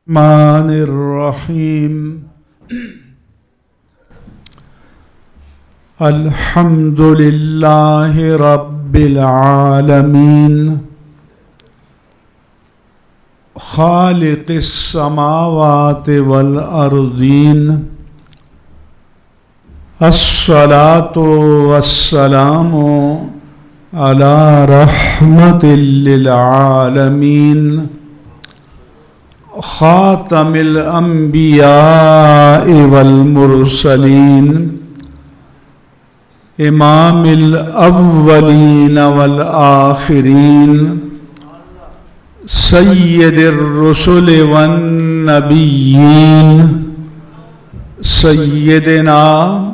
الرحمن الرحيم الحمد لله رب العالمين خالق السماوات والأرضين الصلاة والسلام على رحمة للعالمين خاتم الأنبياء والمرسلين إمام الأولين والآخرين سيد الرسل والنبيين سيدنا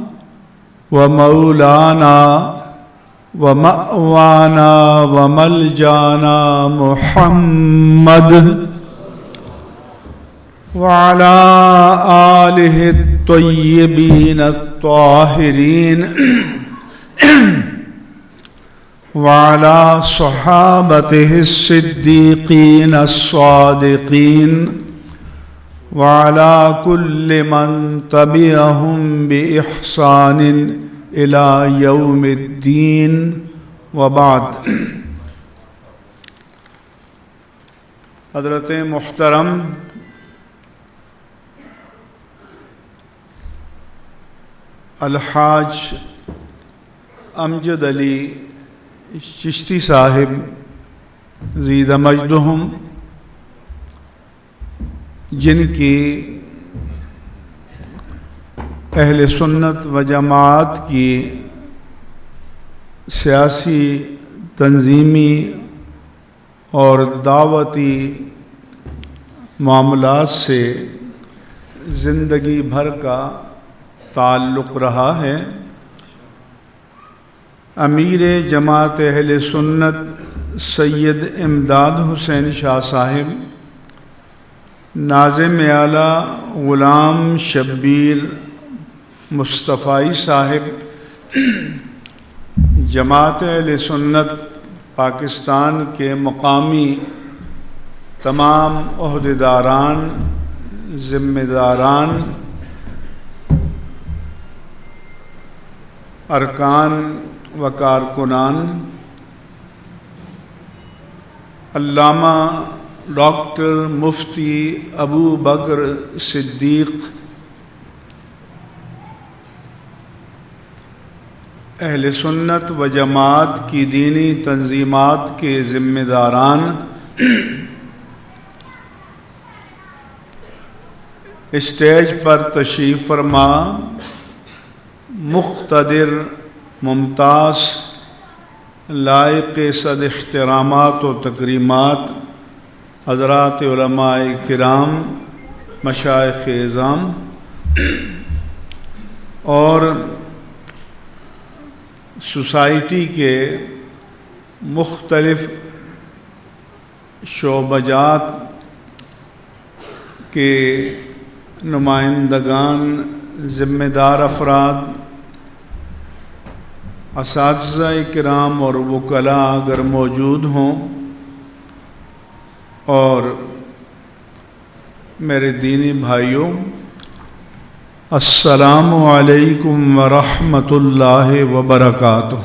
ومولانا ومأوانا وملجانا محمد وعلى آله الطيبين الطاهرين وعلى صحابته الصديقين الصادقين وعلى كل من تبعهم بإحسان إلى يوم الدين وبعد. حضرت محترم الحاج امجد علی چشتی صاحب زید مجدہم، جن کی اہل سنت و جماعت کی سیاسی، تنظیمی اور دعوتی معاملات سے زندگی بھر کا تعلق رہا ہے، امیر جماعت اہل سنت سید امداد حسین شاہ صاحب، ناظم اعلیٰ غلام شبیر مصطفی صاحب، جماعت اہل سنت پاکستان کے مقامی تمام عہدیداران، ذمہ داران، ارکان و کارکنان، علامہ ڈاکٹر مفتی ابو بکر صدیق، اہل سنت و جماعت کی دینی تنظیمات کے ذمہ داران، اسٹیج پر تشریف فرما مقتدر، ممتاز، لائق صد احترامات و تکریمات حضرات علماء کرام، مشائخ اعظام اور سوسائٹی کے مختلف شعبجات کے نمائندگان، ذمہ دار افراد، اساتذہ کرام اور وکلاء اگر موجود ہوں، اور میرے دینی بھائیوں، السلام علیکم ورحمۃ اللہ وبرکاتہ۔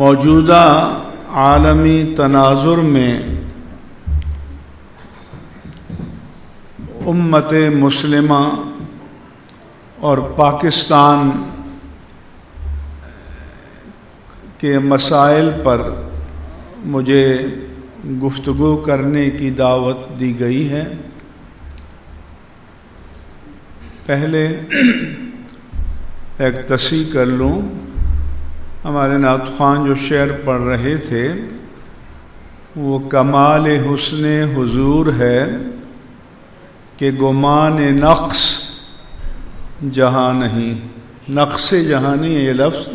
موجودہ عالمی تناظر میں امت مسلمہ اور پاکستان کے مسائل پر مجھے گفتگو کرنے کی دعوت دی گئی ہے۔ پہلے ایک تصحیح کر لوں، ہمارے نعت خوان جو شعر پڑھ رہے تھے وہ کمال حسن حضور ہے کہ گمان نقص جہاں نہیں۔ نقص جہاں نہیں ہے یہ لفظ،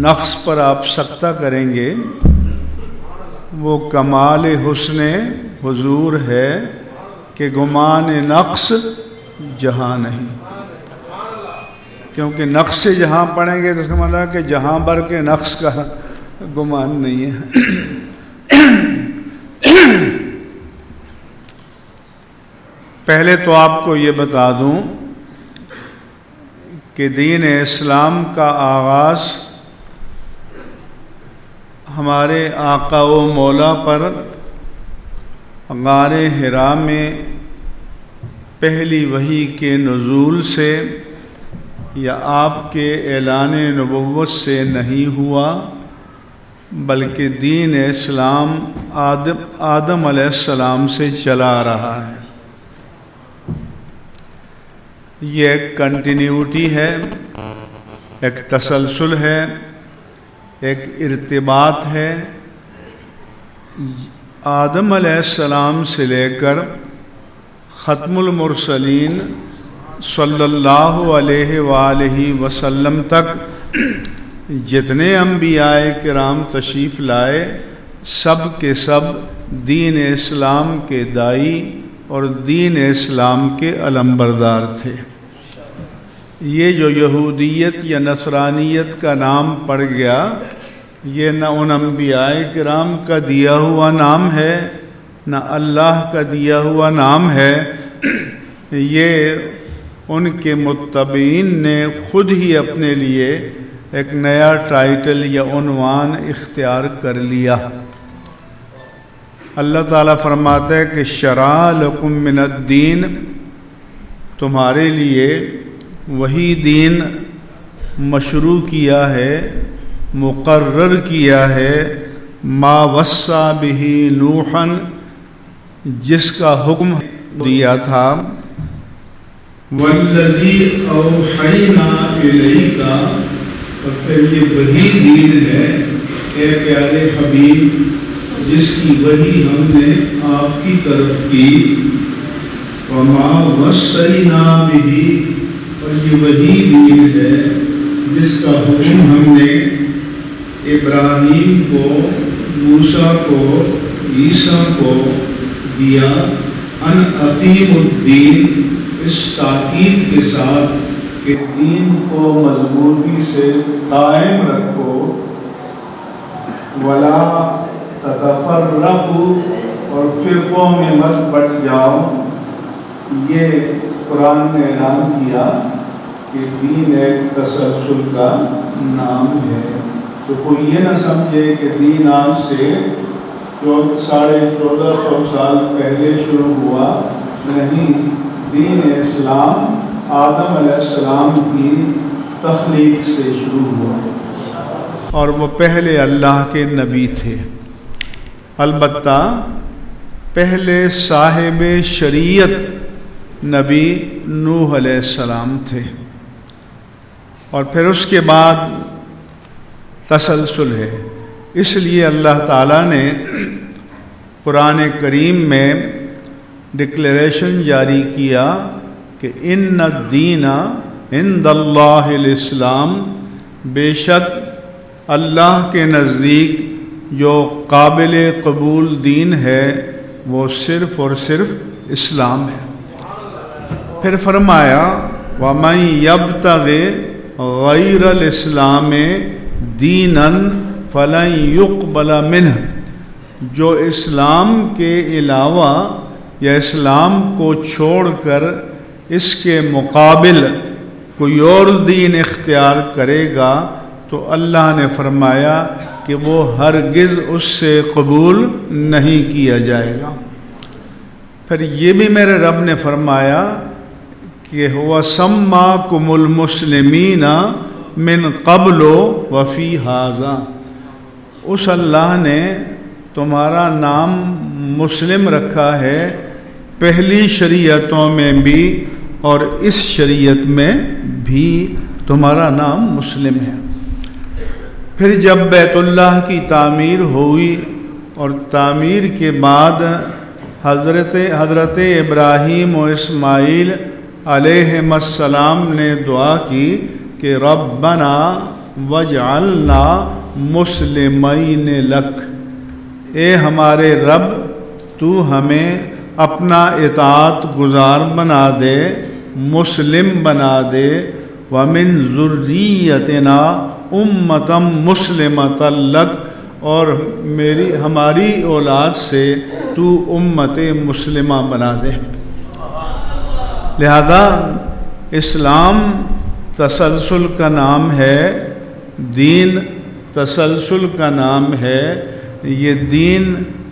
نقص پر آپ سکتہ کریں گے، وہ کمال حسن حضور ہے کہ گمان نقص جہاں نہیں۔ کیونکہ نقص سے جہاں پڑھیں گے تو اس کا مطلب ہے کہ جہاں بھر کے نقص کا گمان نہیں ہے۔ پہلے تو آپ کو یہ بتا دوں کہ دین اسلام کا آغاز ہمارے آقا و مولا پر غار حرا میں پہلی وحی کے نزول سے یا آپ کے اعلان نبوت سے نہیں ہوا، بلکہ دین اسلام آدم علیہ السلام سے چلا آ رہا ہے۔ یہ ایک کنٹینیوٹی ہے، ایک تسلسل ہے، ایک ارتباط ہے۔ آدم علیہ السلام سے لے کر ختم المرسلین صلی اللہ علیہ وآلہ وسلم تک جتنے انبیاء کرام تشریف لائے، سب کے سب دین اسلام کے داعی اور دین اسلام کے علمبردار تھے۔ یہ جو یہودیت یا نصرانیت کا نام پڑ گیا، یہ نہ ان انبیاء کرام کا دیا ہوا نام ہے، نہ اللہ کا دیا ہوا نام ہے، یہ ان کے متبعین نے خود ہی اپنے لیے ایک نیا ٹائٹل یا عنوان اختیار کر لیا۔ اللہ تعالیٰ فرماتا ہے کہ شرع لکم من الدین، تمہارے لیے وہی دین مشروع کیا ہے، مقرر کیا ہے، ما وصى بہ نوحا، جس کا حکم دیا تھا، والذی اوحینا الیک، اور پھر یہ وہی دین ہے اے پیارے حبیب جس کی وحی ہم نے آپ کی طرف کی، وما وصینا بہ، اور یہ وہی دین ہے جس کا حکم ہم نے ابراہیم کو، موسیٰ کو، عیسیٰ کو دیا، ان اقیم الدین، اس تاکید کے ساتھ کہ دین کو مضبوطی سے قائم رکھو، ولا تتفرقوا، اور فرقوں میں مت بٹ جاؤ۔ یہ قرآن نے اعلان کیا کہ دین ایک تسلسل کا نام ہے، تو کوئی یہ نہ سمجھے کہ دین آج سے 1450 سال پہلے شروع ہوا، نہیں، دین اسلام آدم علیہ السلام کی تخلیق سے شروع ہوا، اور وہ پہلے اللہ کے نبی تھے۔ البتہ پہلے صاحب شریعت نبی نوح علیہ السلام تھے، اور پھر اس کے بعد تسلسل ہے۔ اس لیے اللہ تعالیٰ نے قرآن کریم میں ڈکلیریشن جاری کیا کہ ان الدین عند اللہ الاسلام، بے شک اللہ کے نزدیک جو قابل قبول دین ہے وہ صرف اور صرف اسلام ہے۔ پھر فرمایا وَمَن يَبْتَغِ غَيْرَ الْإِسْلَامِ دِينًا فَلَن يُقْبَلَ مِنْهُ، جو اسلام کے علاوہ یا اسلام کو چھوڑ کر اس کے مقابل کوئی اور دین اختیار کرے گا تو اللہ نے فرمایا کہ وہ ہرگز اس سے قبول نہیں کیا جائے گا۔ پھر یہ بھی میرے رب نے فرمایا کہ هو سماکم المسلمین من قبل وفی ھذا، اس اللہ نے تمہارا نام مسلم رکھا ہے پہلی شریعتوں میں بھی اور اس شریعت میں بھی تمہارا نام مسلم ہے۔ پھر جب بیت اللہ کی تعمیر ہوئی اور تعمیر کے بعد حضرت ابراہیم و اسماعیل علیہم السلام نے دعا کی کہ ربنا وجعلنا مسلمین لک، اے ہمارے رب تو ہمیں اپنا اطاعت گزار بنا دے، مسلم بنا دے، ومن ذریتنا امتا مسلمتا لک، اور ہماری اولاد سے تو امت مسلمہ بنا دے۔ لہذا اسلام تسلسل کا نام ہے، دین تسلسل کا نام ہے۔ یہ دین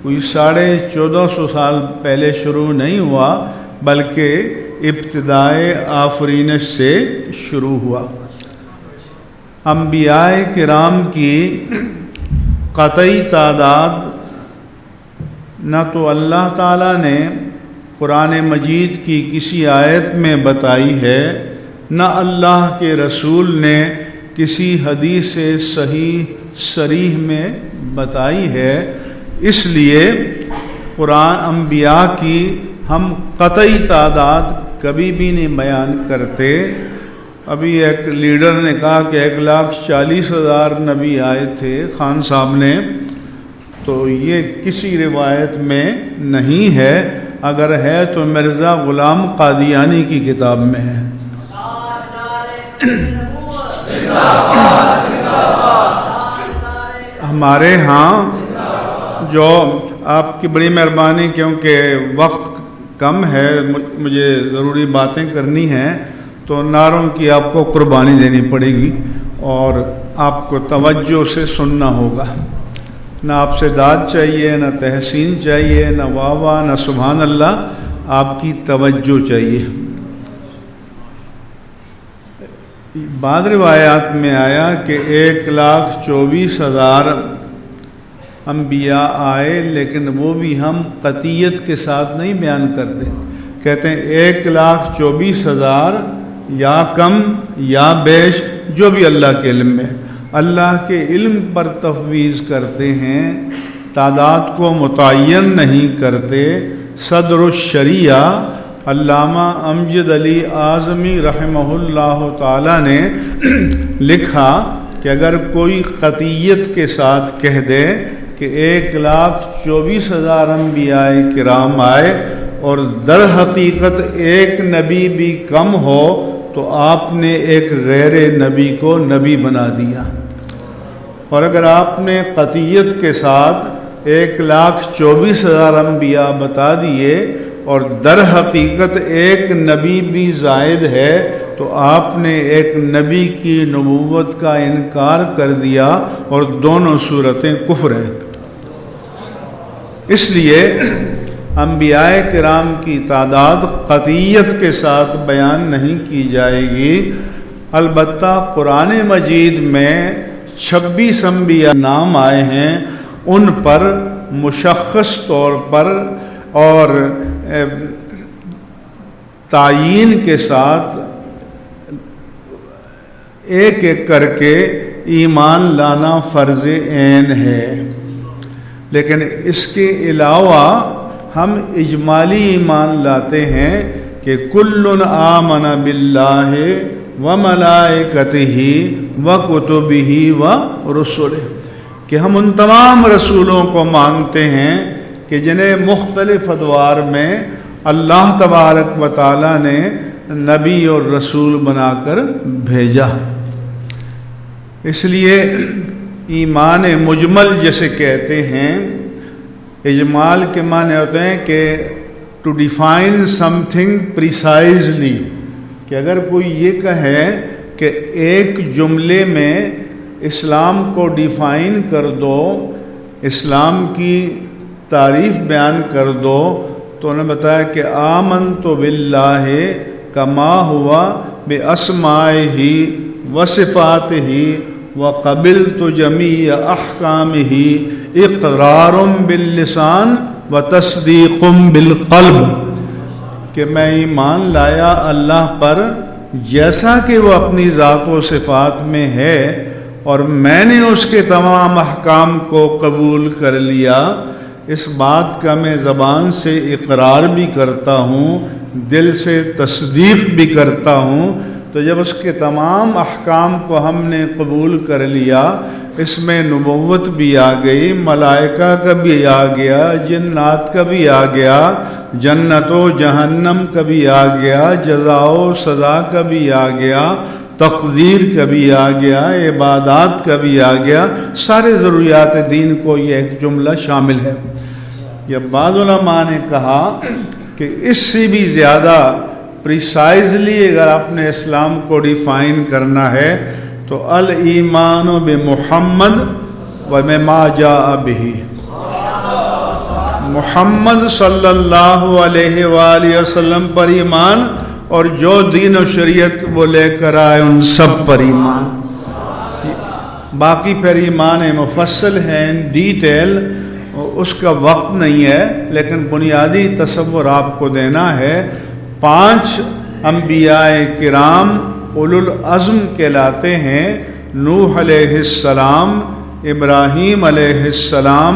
کوئی 1450 سال پہلے شروع نہیں ہوا، بلکہ ابتدائے آفرینش سے شروع ہوا۔ انبیاء کرام کی قطعی تعداد نہ تو اللہ تعالیٰ نے قرآن مجید کی کسی آیت میں بتائی ہے، نہ اللہ کے رسول نے کسی حدیث صحیح صریح میں بتائی ہے۔ اس لیے قرآن انبیاء کی ہم قطعی تعداد کبھی بھی نہیں بیان کرتے۔ ابھی ایک لیڈر نے کہا کہ 1,40,000 نبی آئے تھے خان صاحب نے، تو یہ کسی روایت میں نہیں ہے، اگر ہے تو مرزا غلام قادیانی کی کتاب میں ہے۔ ہمارے ہاں جو آپ کی بڑی مہربانی، کیونکہ وقت کم ہے، مجھے ضروری باتیں کرنی ہیں، تو نعروں کی آپ کو قربانی دینی پڑے گی اور آپ کو توجہ سے سننا ہوگا۔ نہ آپ سے داد چاہیے، نہ تحسین چاہیے، نہ واہ واہ، نہ سبحان اللہ، آپ کی توجہ چاہیے۔ بعض روایات میں آیا کہ 1,24,000 انبیاء آئے، لیکن وہ بھی ہم قطعیت کے ساتھ نہیں بیان کرتے، کہتے ہیں 1,24,000 یا کم یا بیش، جو بھی اللہ کے علم میں، اللہ کے علم پر تفویض کرتے ہیں، تعداد کو متعین نہیں کرتے۔ صدر الشریعہ علامہ امجد علی اعظمی رحمہ اللہ تعالی نے لکھا کہ اگر کوئی قطعیت کے ساتھ کہہ دے کہ 1,24,000 انبیاء کرام آئے اور در حقیقت ایک نبی بھی کم ہو، تو آپ نے ایک غیر نبی کو نبی بنا دیا۔ اور اگر آپ نے قطعیت کے ساتھ 1,24,000 انبیاء بتا دیے اور در حقیقت ایک نبی بھی زائد ہے، تو آپ نے ایک نبی کی نبوت کا انکار کر دیا، اور دونوں صورتیں کفر ہیں۔ اس لیے انبیاء کرام کی تعداد قطعیت کے ساتھ بیان نہیں کی جائے گی۔ البتہ قرآن مجید میں 26 انبیاء نام آئے ہیں، ان پر مشخص طور پر اور تعیین کے ساتھ ایک ایک کر کے ایمان لانا فرض عین ہے، لیکن اس کے علاوہ ہم اجمالی ایمان لاتے ہیں کہ کل آمن باللہ وملائکتہ وکتبہ ورسلہ، کہ ہم ان تمام رسولوں کو مانتے ہیں کہ جنہیں مختلف ادوار میں اللہ تبارک و تعالی نے نبی اور رسول بنا کر بھیجا۔ اس لیے ایمان مجمل جسے کہتے ہیں، اجمال کے معنی ہوتے ہیں کہ to define something precisely, کہ اگر کوئی یہ کہے کہ ایک جملے میں اسلام کو ڈیفائن کر دو، اسلام کی تعریف بیان کر دو، تو انہوں نے بتایا کہ آمنت باللہ کما ہوا باسمائہ وصفاتہ وقبلت جمیع احکامہ اقرار باللسان وتصدیق بالقلب، کہ میں ایمان لایا اللہ پر جیسا کہ وہ اپنی ذات و صفات میں ہے، اور میں نے اس کے تمام احکام کو قبول کر لیا۔ اس بات کا میں زبان سے اقرار بھی کرتا ہوں، دل سے تصدیق بھی کرتا ہوں۔ تو جب اس کے تمام احکام کو ہم نے قبول کر لیا، اس میں نبوت بھی آ گئی، ملائکہ کا بھی آ گیا، جنات کا بھی آ گیا، جنت و جہنم کا بھی آ گیا، جزا و سزا کا بھی آ گیا، تقدیر کا بھی آ گیا، عبادات کا بھی آ گیا، سارے ضروریات دین کو یہ ایک جملہ شامل ہے۔ یا بعض علماء نے کہا کہ اس سے بھی زیادہ پریسائزلی اگر آپ نے اسلام کو ڈیفائن کرنا ہے تو الایمان بمحمد وبما جاء بہ، محمد صلی اللہ علیہ وآلہ وسلم پر ایمان، اور جو دین و شریعت وہ لے کر آئے ان سب پر ایمان۔ باقی پھر ایمان مفصل ہے، ان ڈیٹیل، اس کا وقت نہیں ہے، لیکن بنیادی تصور آپ کو دینا ہے۔ 5 انبیاء کرام اولو العزم کہلاتے ہیں، نوح علیہ السلام، ابراہیم علیہ السلام،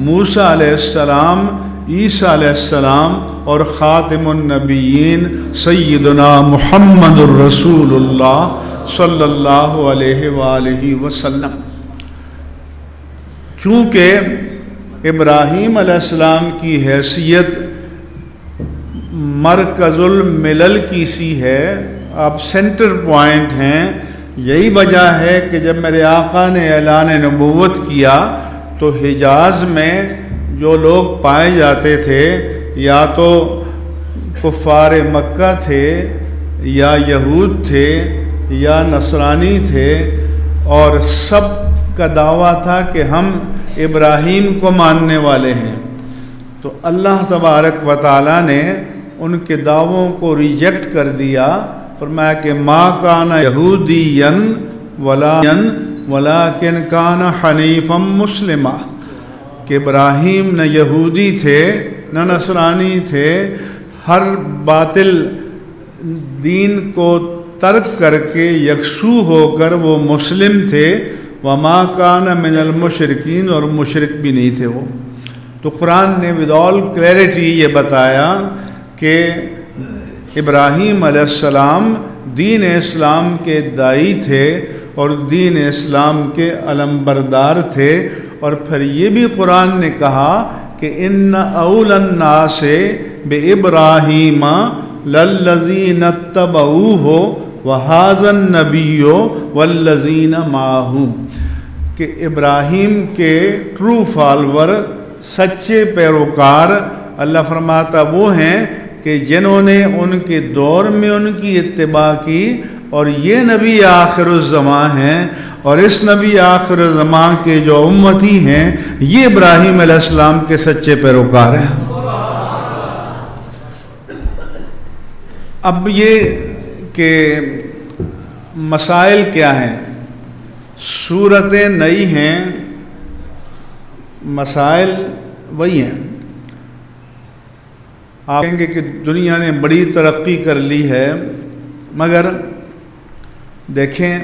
موسیٰ علیہ السلام، عیسیٰ علیہ السلام، اور خاتم النبیین سیدنا محمد الرسول اللہ صلی اللہ علیہ وآلہ وسلم۔ چونکہ ابراہیم علیہ السلام کی حیثیت مرکز الملل کی سی ہے، آپ سینٹر پوائنٹ ہیں، یہی وجہ ہے کہ جب میرے آقا نے اعلان نبوت کیا تو حجاز میں جو لوگ پائے جاتے تھے یا تو کفار مکہ تھے یا یہود تھے یا نصرانی تھے، اور سب کا دعویٰ تھا کہ ہم ابراہیم کو ماننے والے ہیں۔ تو اللہ تبارک و تعالیٰ نے ان کے دعووں کو ریجیکٹ کر دیا، فرمایا کہ ما کان یہودیا ولیکن کان حنیفا مسلما، کہ ابراہیم نہ یہودی تھے نہ نصرانی تھے، ہر باطل دین کو ترک کر کے یکسو ہو کر وہ مسلم تھے، وما کان من المشرکین، اور مشرک بھی نہیں تھے وہ۔ تو قرآن نے ود آل کلیئرٹی یہ بتایا کہ ابراہیم علیہ السلام دین اسلام کے داعی تھے اور دین اسلام کے علمبردار تھے، اور پھر یہ بھی قرآن نے کہا کہ ان اول الناس بابراہیم للذین اتبعوہ وہذا النبی والذین معہ، کہ ابراہیم کے ٹرو فالور، سچے پیروکار، اللہ فرماتا وہ ہیں کہ جنہوں نے ان کے دور میں ان کی اتباع کی، اور یہ نبی آخر الزماں ہیں، اور اس نبی آخر الزماں کے جو امتی ہیں یہ ابراہیم علیہ السلام کے سچے پیروکار ہیں۔ اب یہ کہ مسائل کیا ہیں، صورتیں نئی ہیں، مسائل وہی ہیں۔ آپ کہیں گے کہ دنیا نے بڑی ترقی کر لی ہے، مگر دیکھیں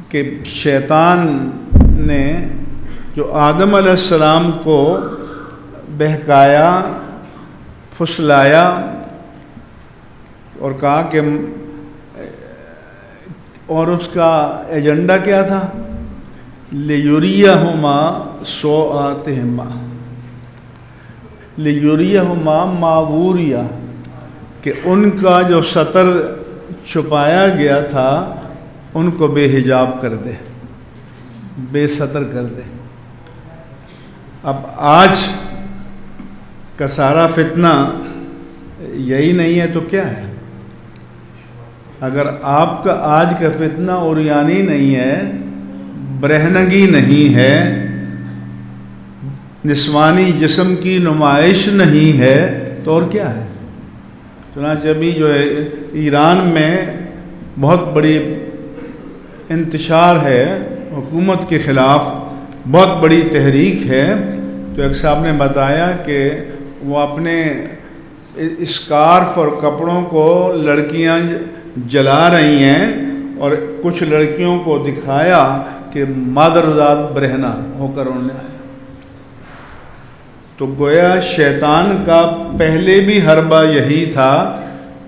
کہ شیطان نے جو آدم علیہ السلام کو بہکایا، پھسلایا اور کہا کہ، اور اس کا ایجنڈا کیا تھا؟ لیُریہما سوآتہما، لیُریہما ما وُرِیَ، کہ ان کا جو ستر چھپایا گیا تھا ان کو بے حجاب کر دے، بے ستر کر دے۔ اب آج کا سارا فتنہ یہی نہیں ہے تو کیا ہے؟ اگر آپ کا آج کا فتنہ عریانی نہیں ہے، برہنگی نہیں ہے، نسوانی جسم کی نمائش نہیں ہے، تو اور کیا ہے؟ چنانچہ ابھی جو ہے ایران میں بہت بڑی انتشار ہے حکومت کے خلاف، بہت بڑی تحریک ہے۔ تو ایک صاحب نے بتایا کہ وہ اپنے اسکارف اور کپڑوں کو لڑکیاں جلا رہی ہیں، اور کچھ لڑکیوں کو دکھایا کہ مادرزاد برہنہ ہو کر انہوں نے آیا۔ تو گویا شیطان کا پہلے بھی حربہ یہی تھا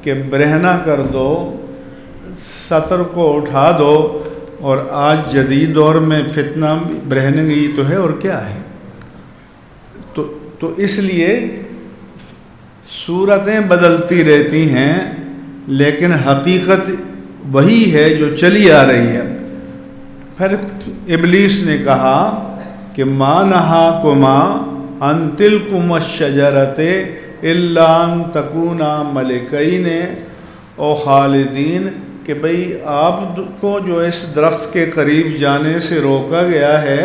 کہ برہنہ کر دو، ستر کو اٹھا دو، اور آج جدید دور میں فتنہ برہنگی تو ہے، اور کیا ہے؟ تو اس لیے صورتیں بدلتی رہتی ہیں، لیکن حقیقت وہی ہے جو چلی آ رہی ہے۔ پھر ابلیس نے کہا کہ ما نہاکما ان تلکما الشجرۃ الا ان تکونا ملکین او خالدین، کہ بھئی آپ کو جو اس درخت کے قریب جانے سے روکا گیا ہے،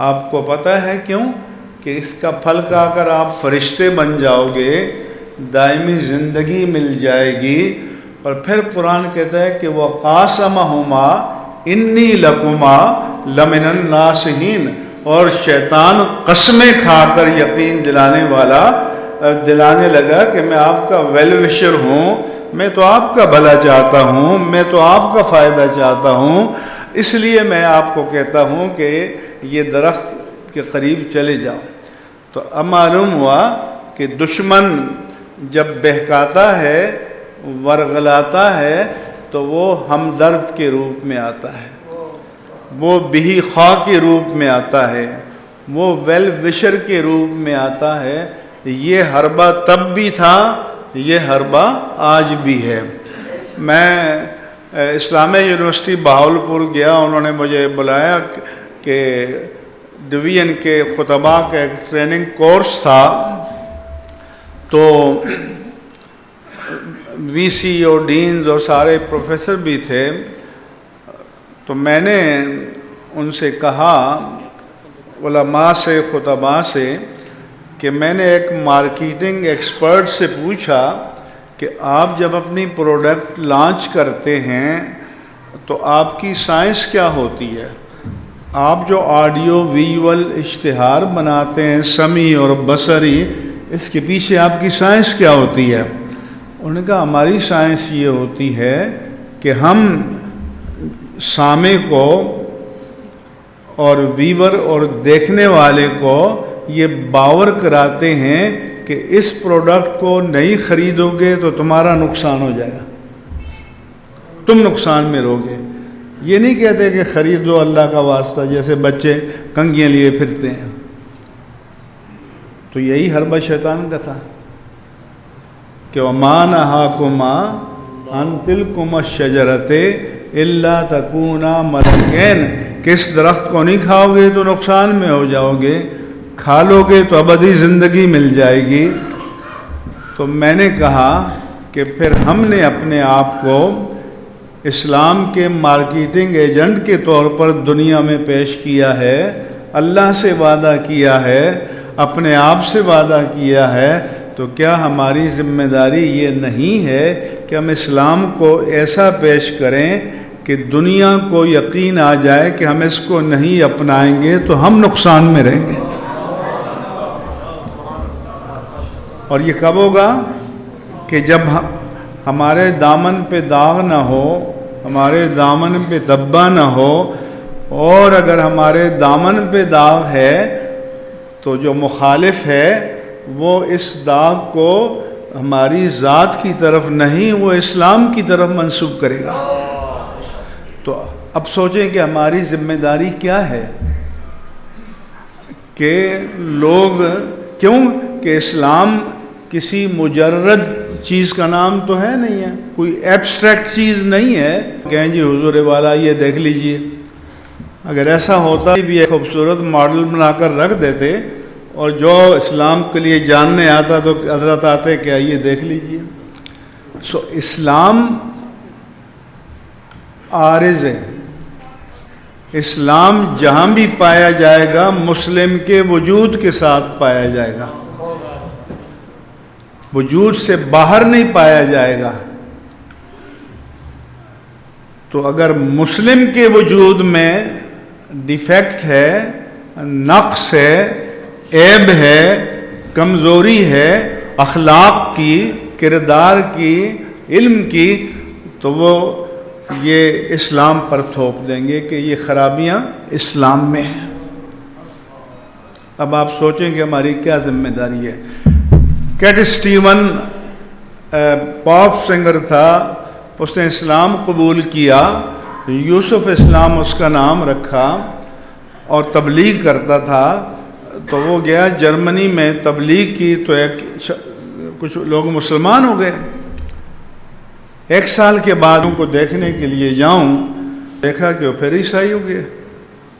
آپ کو پتہ ہے کیوں؟ کہ اس کا پھل کھا کر آپ فرشتے بن جاؤ گے، دائمی زندگی مل جائے گی۔ اور پھر قرآن کہتا ہے کہ وَقَاسَمَهُمَا إِنِّي لَكُمَا لَمِنَ النَّاصِحِينَ، اور شیطان قسمیں کھا کر یقین دلانے لگا کہ میں آپ کا ویل وشر ہوں، میں تو آپ کا بھلا چاہتا ہوں، میں تو آپ کا فائدہ چاہتا ہوں، اس لیے میں آپ کو کہتا ہوں کہ یہ درخت کے قریب چلے جاؤ۔ تو اب معلوم ہوا کہ دشمن جب بہکاتا ہے، ورغلاتا ہے، تو وہ ہمدرد کے روپ میں آتا ہے، وہ بہی خواہ کے روپ میں آتا ہے، وہ ویل وشر کے روپ میں آتا ہے۔ یہ حربہ تب بھی تھا، یہ حربہ آج بھی ہے۔ میں اسلامیہ یونیورسٹی بہاولپور گیا، انہوں نے مجھے بلایا کہ ڈویژن کے خطباء کا ایک ٹریننگ کورس تھا، تو وی سی اور ڈینز اور سارے پروفیسر بھی تھے۔ تو میں نے ان سے کہا، علماء سے، خطباء سے، کہ میں نے ایک مارکیٹنگ ایکسپرٹ سے پوچھا کہ آپ جب اپنی پروڈکٹ لانچ کرتے ہیں تو آپ کی سائنس کیا ہوتی ہے؟ آپ جو آڈیو ویژول اشتہار بناتے ہیں، سمعی اور بصری، اس کے پیچھے آپ کی سائنس کیا ہوتی ہے؟ انہوں نے کہا ہماری سائنس یہ ہوتی ہے کہ ہم سامع کو اور ویور اور دیکھنے والے کو یہ باور کراتے ہیں کہ اس پروڈکٹ کو نہیں خریدو گے تو تمہارا نقصان ہو جائے گا، تم نقصان میں رہوگے۔ یہ نہیں کہتے کہ خریدو اللہ کا واسطہ، جیسے بچے کنگھیاں لیے پھرتے ہیں۔ تو یہی حربہ شیطان کا تھا کہ وَمَا نَهَاكُمَا عَن تِلْكُمَا الشَّجَرَةِ إِلَّا تَكُونَا مَلَكَيْنِ، کہ اس درخت کو نہیں کھاؤ گے تو نقصان میں ہو جاؤ گے، کھا لو گے تو ابدی زندگی مل جائے گی۔ تو میں نے کہا کہ پھر ہم نے اپنے آپ کو اسلام کے مارکیٹنگ ایجنٹ کے طور پر دنیا میں پیش کیا ہے، اللہ سے وعدہ کیا ہے، اپنے آپ سے وعدہ کیا ہے، تو کیا ہماری ذمہ داری یہ نہیں ہے کہ ہم اسلام کو ایسا پیش کریں کہ دنیا کو یقین آ جائے کہ ہم اس کو نہیں اپنائیں گے تو ہم نقصان میں رہیں گے؟ اور یہ کب ہوگا؟ کہ جب ہمارے دامن پہ داغ نہ ہو، ہمارے دامن پہ دبا نہ ہو، اور اگر ہمارے دامن پہ داغ ہے تو جو مخالف ہے وہ اس داغ کو ہماری ذات کی طرف نہیں، وہ اسلام کی طرف منسوب کرے گا۔ تو اب سوچیں کہ ہماری ذمہ داری کیا ہے کہ لوگ کیوں کہ اسلام کسی مجرد چیز کا نام تو ہے نہیں ہے، کوئی ایبسٹریکٹ چیز نہیں ہے کہیں جی حضور والا یہ دیکھ لیجئے۔ اگر ایسا ہوتا بھی ایک خوبصورت ماڈل بنا کر رکھ دیتے اور جو اسلام کے لیے جاننے آتا تو حضرت آتے کہ یہ دیکھ لیجئے۔ سو اسلام عارض ہے، اسلام جہاں بھی پایا جائے گا مسلم کے وجود کے ساتھ پایا جائے گا، وجود سے باہر نہیں پایا جائے گا۔ تو اگر مسلم کے وجود میں ڈیفیکٹ ہے، نقص ہے، عیب ہے، کمزوری ہے، اخلاق کی، کردار کی، علم کی، تو وہ یہ اسلام پر تھوپ دیں گے کہ یہ خرابیاں اسلام میں ہیں۔ اب آپ سوچیں کہ ہماری کیا ذمہ داری ہے۔ کیٹ اسٹیون پاپ سنگر تھا، اس نے اسلام قبول کیا، یوسف اسلام اس کا نام رکھا، اور تبلیغ کرتا تھا۔ تو وہ گیا جرمنی میں تبلیغ کی، تو کچھ لوگ مسلمان ہو گئے، اور جو اسلام کے لیے جاننے آتا تو حضرت آتے کہ یہ دیکھ لیجئے۔ اگر ایسا ہوتا بھی ایک خوبصورت ماڈل بنا کر رکھ دیتے اور جو اسلام کے لیے جاننے آتا تو حضرت آتے کہ یہ دیکھ لیجئے۔ سو اسلام 1 سال کے بعد ان کو دیکھنے کے لیے جاؤں، دیکھا کہ وہ پھر عیسائی ہو گئے۔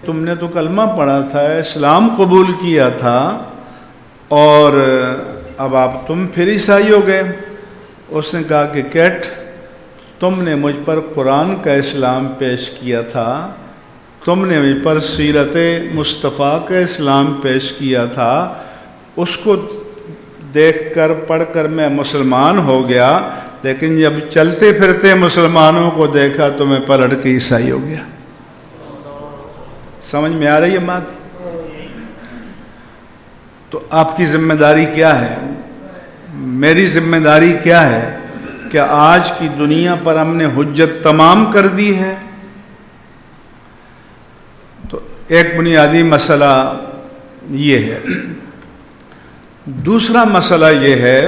تم نے تو کلمہ پڑھا تھا، اسلام قبول کیا تھا، اور اب تم پھر عیسائی ہو گئے۔ اس نے کہا کہ کیٹ، تم نے مجھ پر قرآن کا اسلام پیش کیا تھا، تم نے مجھ پر سیرت مصطفیٰ کا اسلام پیش کیا تھا، اس کو دیکھ کر پڑھ کر میں مسلمان ہو گیا، لیکن جب چلتے پھرتے مسلمانوں کو دیکھا تو میں پلٹ کے عیسائی ہو گیا۔ سمجھ میں آ رہی ہے بات؟ تو آپ کی ذمہ داری کیا ہے؟ میری ذمہ داری کیا ہے؟ کہ آج کی دنیا پر ہم نے حجت تمام کر دی ہے۔ تو ایک بنیادی مسئلہ یہ ہے۔ دوسرا مسئلہ یہ ہے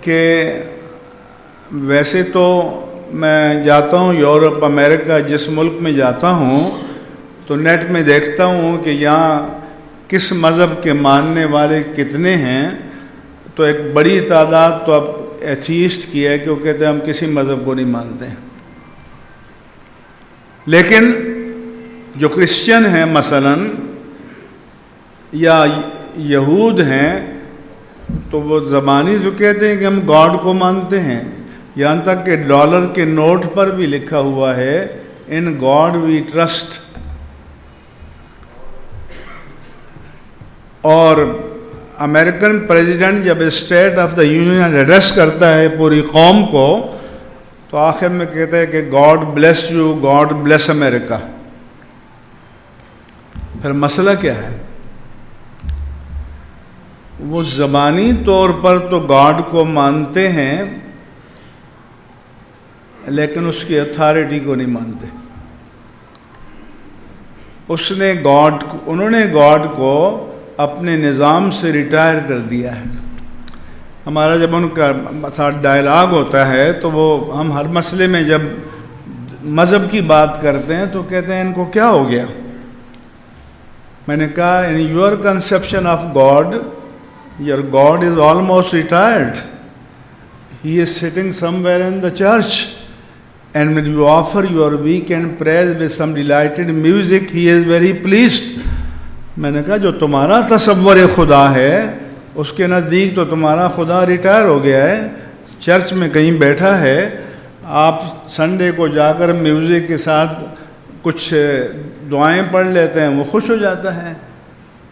کہ ویسے تو میں جاتا ہوں یورپ، امریکہ، جس ملک میں جاتا ہوں تو نیٹ میں دیکھتا ہوں کہ یہاں کس مذہب کے ماننے والے کتنے ہیں، تو ایک بڑی تعداد تو اب ایتھیسٹ کی ہے کہ وہ کہتے ہیں ہم کسی مذہب کو نہیں مانتے۔ لیکن جو کرسچن ہیں مثلا یا یہود ہیں، تو وہ زبانی جو کہتے ہیں کہ ہم گاڈ کو مانتے ہیں، یہاں تک کہ ڈالر کے نوٹ پر بھی لکھا ہوا ہے ان گاڈ وی ٹرسٹ۔ اور امریکن پریزیڈنٹ جب state of the union address کرتا ہے پوری قوم کو، تو آخر میں کہتا ہے کہ God bless you, God bless America. پھر مسئلہ کیا ہے؟ وہ زبانی طور پر تو گاڈ کو مانتے ہیں، لیکن اس کی اتھارٹی کو نہیں مانتے۔ انہوں نے گاڈ کو اپنے نظام سے ریٹائر کر دیا ہے۔ ہمارا جب ان کا ساتھ ڈائلاگ ہوتا ہے تو وہ ہم ہر مسئلے میں جب مذہب کی بات کرتے ہیں تو کہتے ہیں ان کو کیا ہو گیا؟ میں نے کہا in your conception of God, your God is almost retired. He is sitting somewhere in the church, and when you offer your weekend praise with some delighted music, he is very pleased. میں نے کہا جو تمہارا تصور خدا ہے اس کے نزدیک تو تمہارا خدا ریٹائر ہو گیا ہے، چرچ میں کہیں بیٹھا ہے، آپ سنڈے کو جا کر میوزک کے ساتھ کچھ دعائیں پڑھ لیتے ہیں، وہ خوش ہو جاتا ہے۔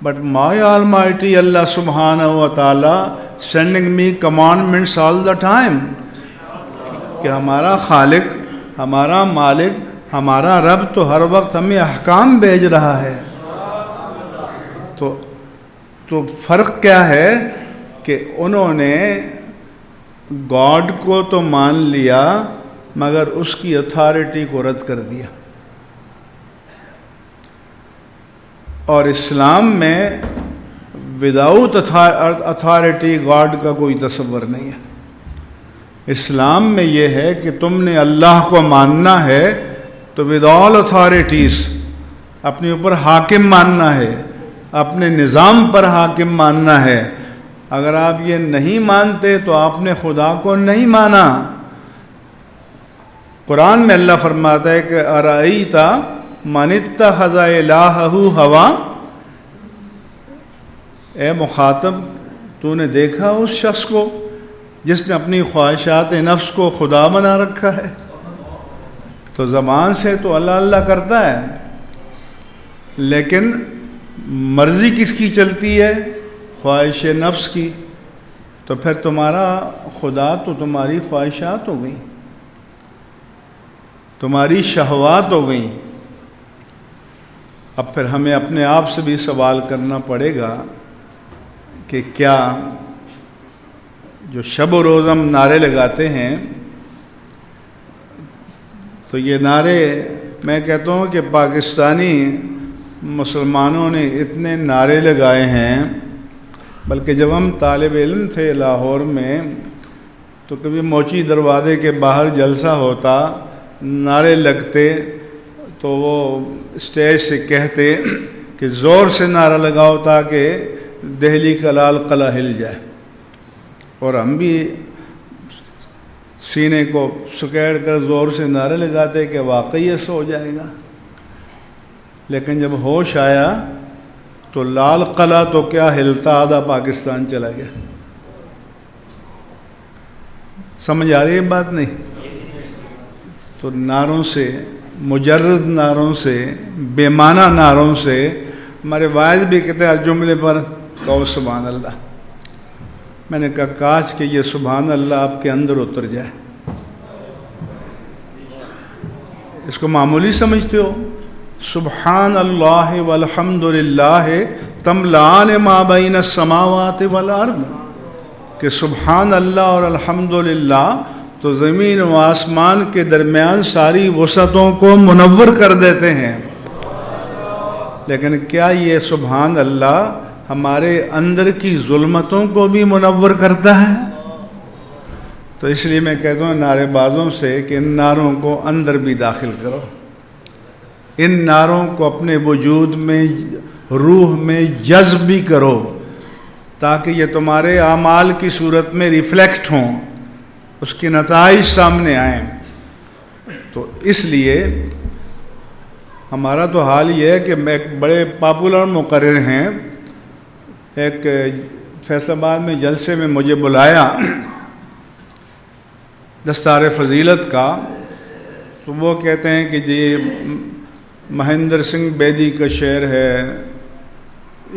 بٹ مائی آلمائٹی اللہ سبحانہ و تعالی sending me commandments all the time, کہ ہمارا خالق، ہمارا مالک، ہمارا رب تو ہر وقت ہمیں احکام بھیج رہا ہے۔ تو فرق کیا ہے کہ انہوں نے گاڈ کو تو مان لیا مگر اس کی اتھارٹی کو رد کر دیا۔ اور اسلام میں وداؤٹ اتھارٹی گاڈ کا کوئی تصور نہیں ہے۔ اسلام میں یہ ہے کہ تم نے اللہ کو ماننا ہے تو ود آل اتھارٹیز اپنے اوپر حاکم ماننا ہے، اپنے نظام پر حاکم ماننا ہے۔ اگر آپ یہ نہیں مانتے تو آپ نے خدا کو نہیں مانا۔ قرآن میں اللہ فرماتا ہے کہ ارأیت من اتخذ الہہ ہوا، اے مخاطب تو نے دیکھا اس شخص کو جس نے اپنی خواہشات نفس کو خدا بنا رکھا ہے؟ تو زبان سے تو اللہ اللہ کرتا ہے، لیکن مرضی کس کی چلتی ہے؟ خواہش نفس کی۔ تو پھر تمہارا خدا تو تمہاری خواہشات ہو گئی، تمہاری شہوات ہو گئیں۔ اب پھر ہمیں اپنے آپ سے بھی سوال کرنا پڑے گا کہ کیا جو شب و روز ہم نعرے لگاتے ہیں، تو یہ نعرے میں کہتا ہوں کہ پاکستانی مسلمانوں نے اتنے نعرے لگائے ہیں، بلکہ جب ہم طالب علم تھے لاہور میں تو کبھی موچی دروازے کے باہر جلسہ ہوتا، نعرے لگتے تو وہ اسٹیج سے کہتے کہ زور سے نعرہ لگاؤ تاکہ دہلی کا لال قلعہ ہل جائے۔ اور ہم بھی سینے کو سکیڑ کر زور سے نعرے لگاتے کہ واقعی ایسا ہو جائے گا، لیکن جب ہوش آیا تو لال قلعہ تو کیا ہلتا، آدھا پاکستان چلا گیا۔ سمجھ آ رہی ہے بات نہیں؟ تو نعروں سے، مجرد نعروں سے، بے معنی نعروں سے، ہمارے واعظ بھی کہتے ہیں جملے پر کہو سبحان اللہ۔ میں نے کہا کاش کہ یہ سبحان اللہ آپ کے اندر اتر جائے۔ اس کو معمولی سمجھتے ہو؟ سبحان اللہ والحمد للہ تملأان ما بین السماوات والارض، کہ سبحان اللہ اور الحمد للہ تو زمین و آسمان کے درمیان ساری وسعتوں کو منور کر دیتے ہیں۔ لیکن کیا یہ سبحان اللہ ہمارے اندر کی ظلمتوں کو بھی منور کرتا ہے؟ تو اس لیے میں کہتا ہوں نعرے بازوں سے کہ ان نعروں کو اندر بھی داخل کرو، ان نعروں کو اپنے وجود میں، روح میں جذب بھی کرو، تاکہ یہ تمہارے اعمال کی صورت میں ریفلیکٹ ہوں، اس کے نتائج سامنے آئیں۔ تو اس لیے ہمارا تو حال یہ ہے کہ میں ایک بڑے پاپولر مقرر ہیں، ایک فیصل آباد میں جلسے میں مجھے بلایا دستار فضیلت کا، تو وہ کہتے ہیں کہ جی مہندر سنگھ بیدی کا شعر ہے،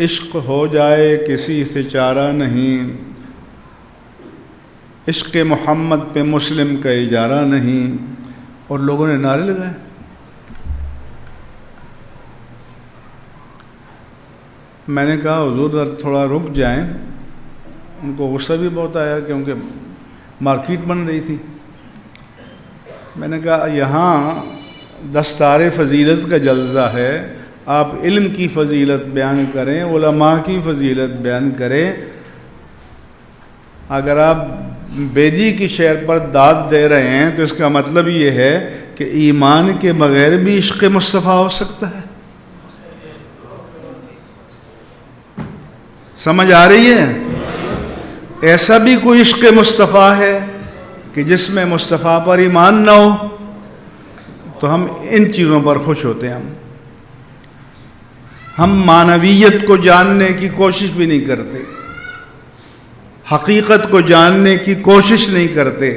عشق ہو جائے کسی سے چارہ نہیں، عشق محمد پہ مسلم کا اجارہ نہیں، اور لوگوں نے نعرے لگائے۔ میں نے کہا حضور تھوڑا رک جائیں، ان کو غصہ بھی بہت آیا کیونکہ مارکیٹ بن رہی تھی۔ میں نے کہا یہاں دستار فضیلت کا جلسہ ہے، آپ علم کی فضیلت بیان کریں، علماء کی فضیلت بیان کریں۔ اگر آپ بیدی کی شعر پر داد دے رہے ہیں تو اس کا مطلب یہ ہے کہ ایمان کے بغیر بھی عشق مصطفیٰ ہو سکتا ہے۔ سمجھ آ رہی ہے؟ ایسا بھی کوئی عشق مصطفیٰ ہے کہ جس میں مصطفیٰ پر ایمان نہ ہو؟ تو ہم ان چیزوں پر خوش ہوتے ہیں۔ ہم معنویت کو جاننے کی کوشش بھی نہیں کرتے، حقیقت کو جاننے کی کوشش نہیں کرتے،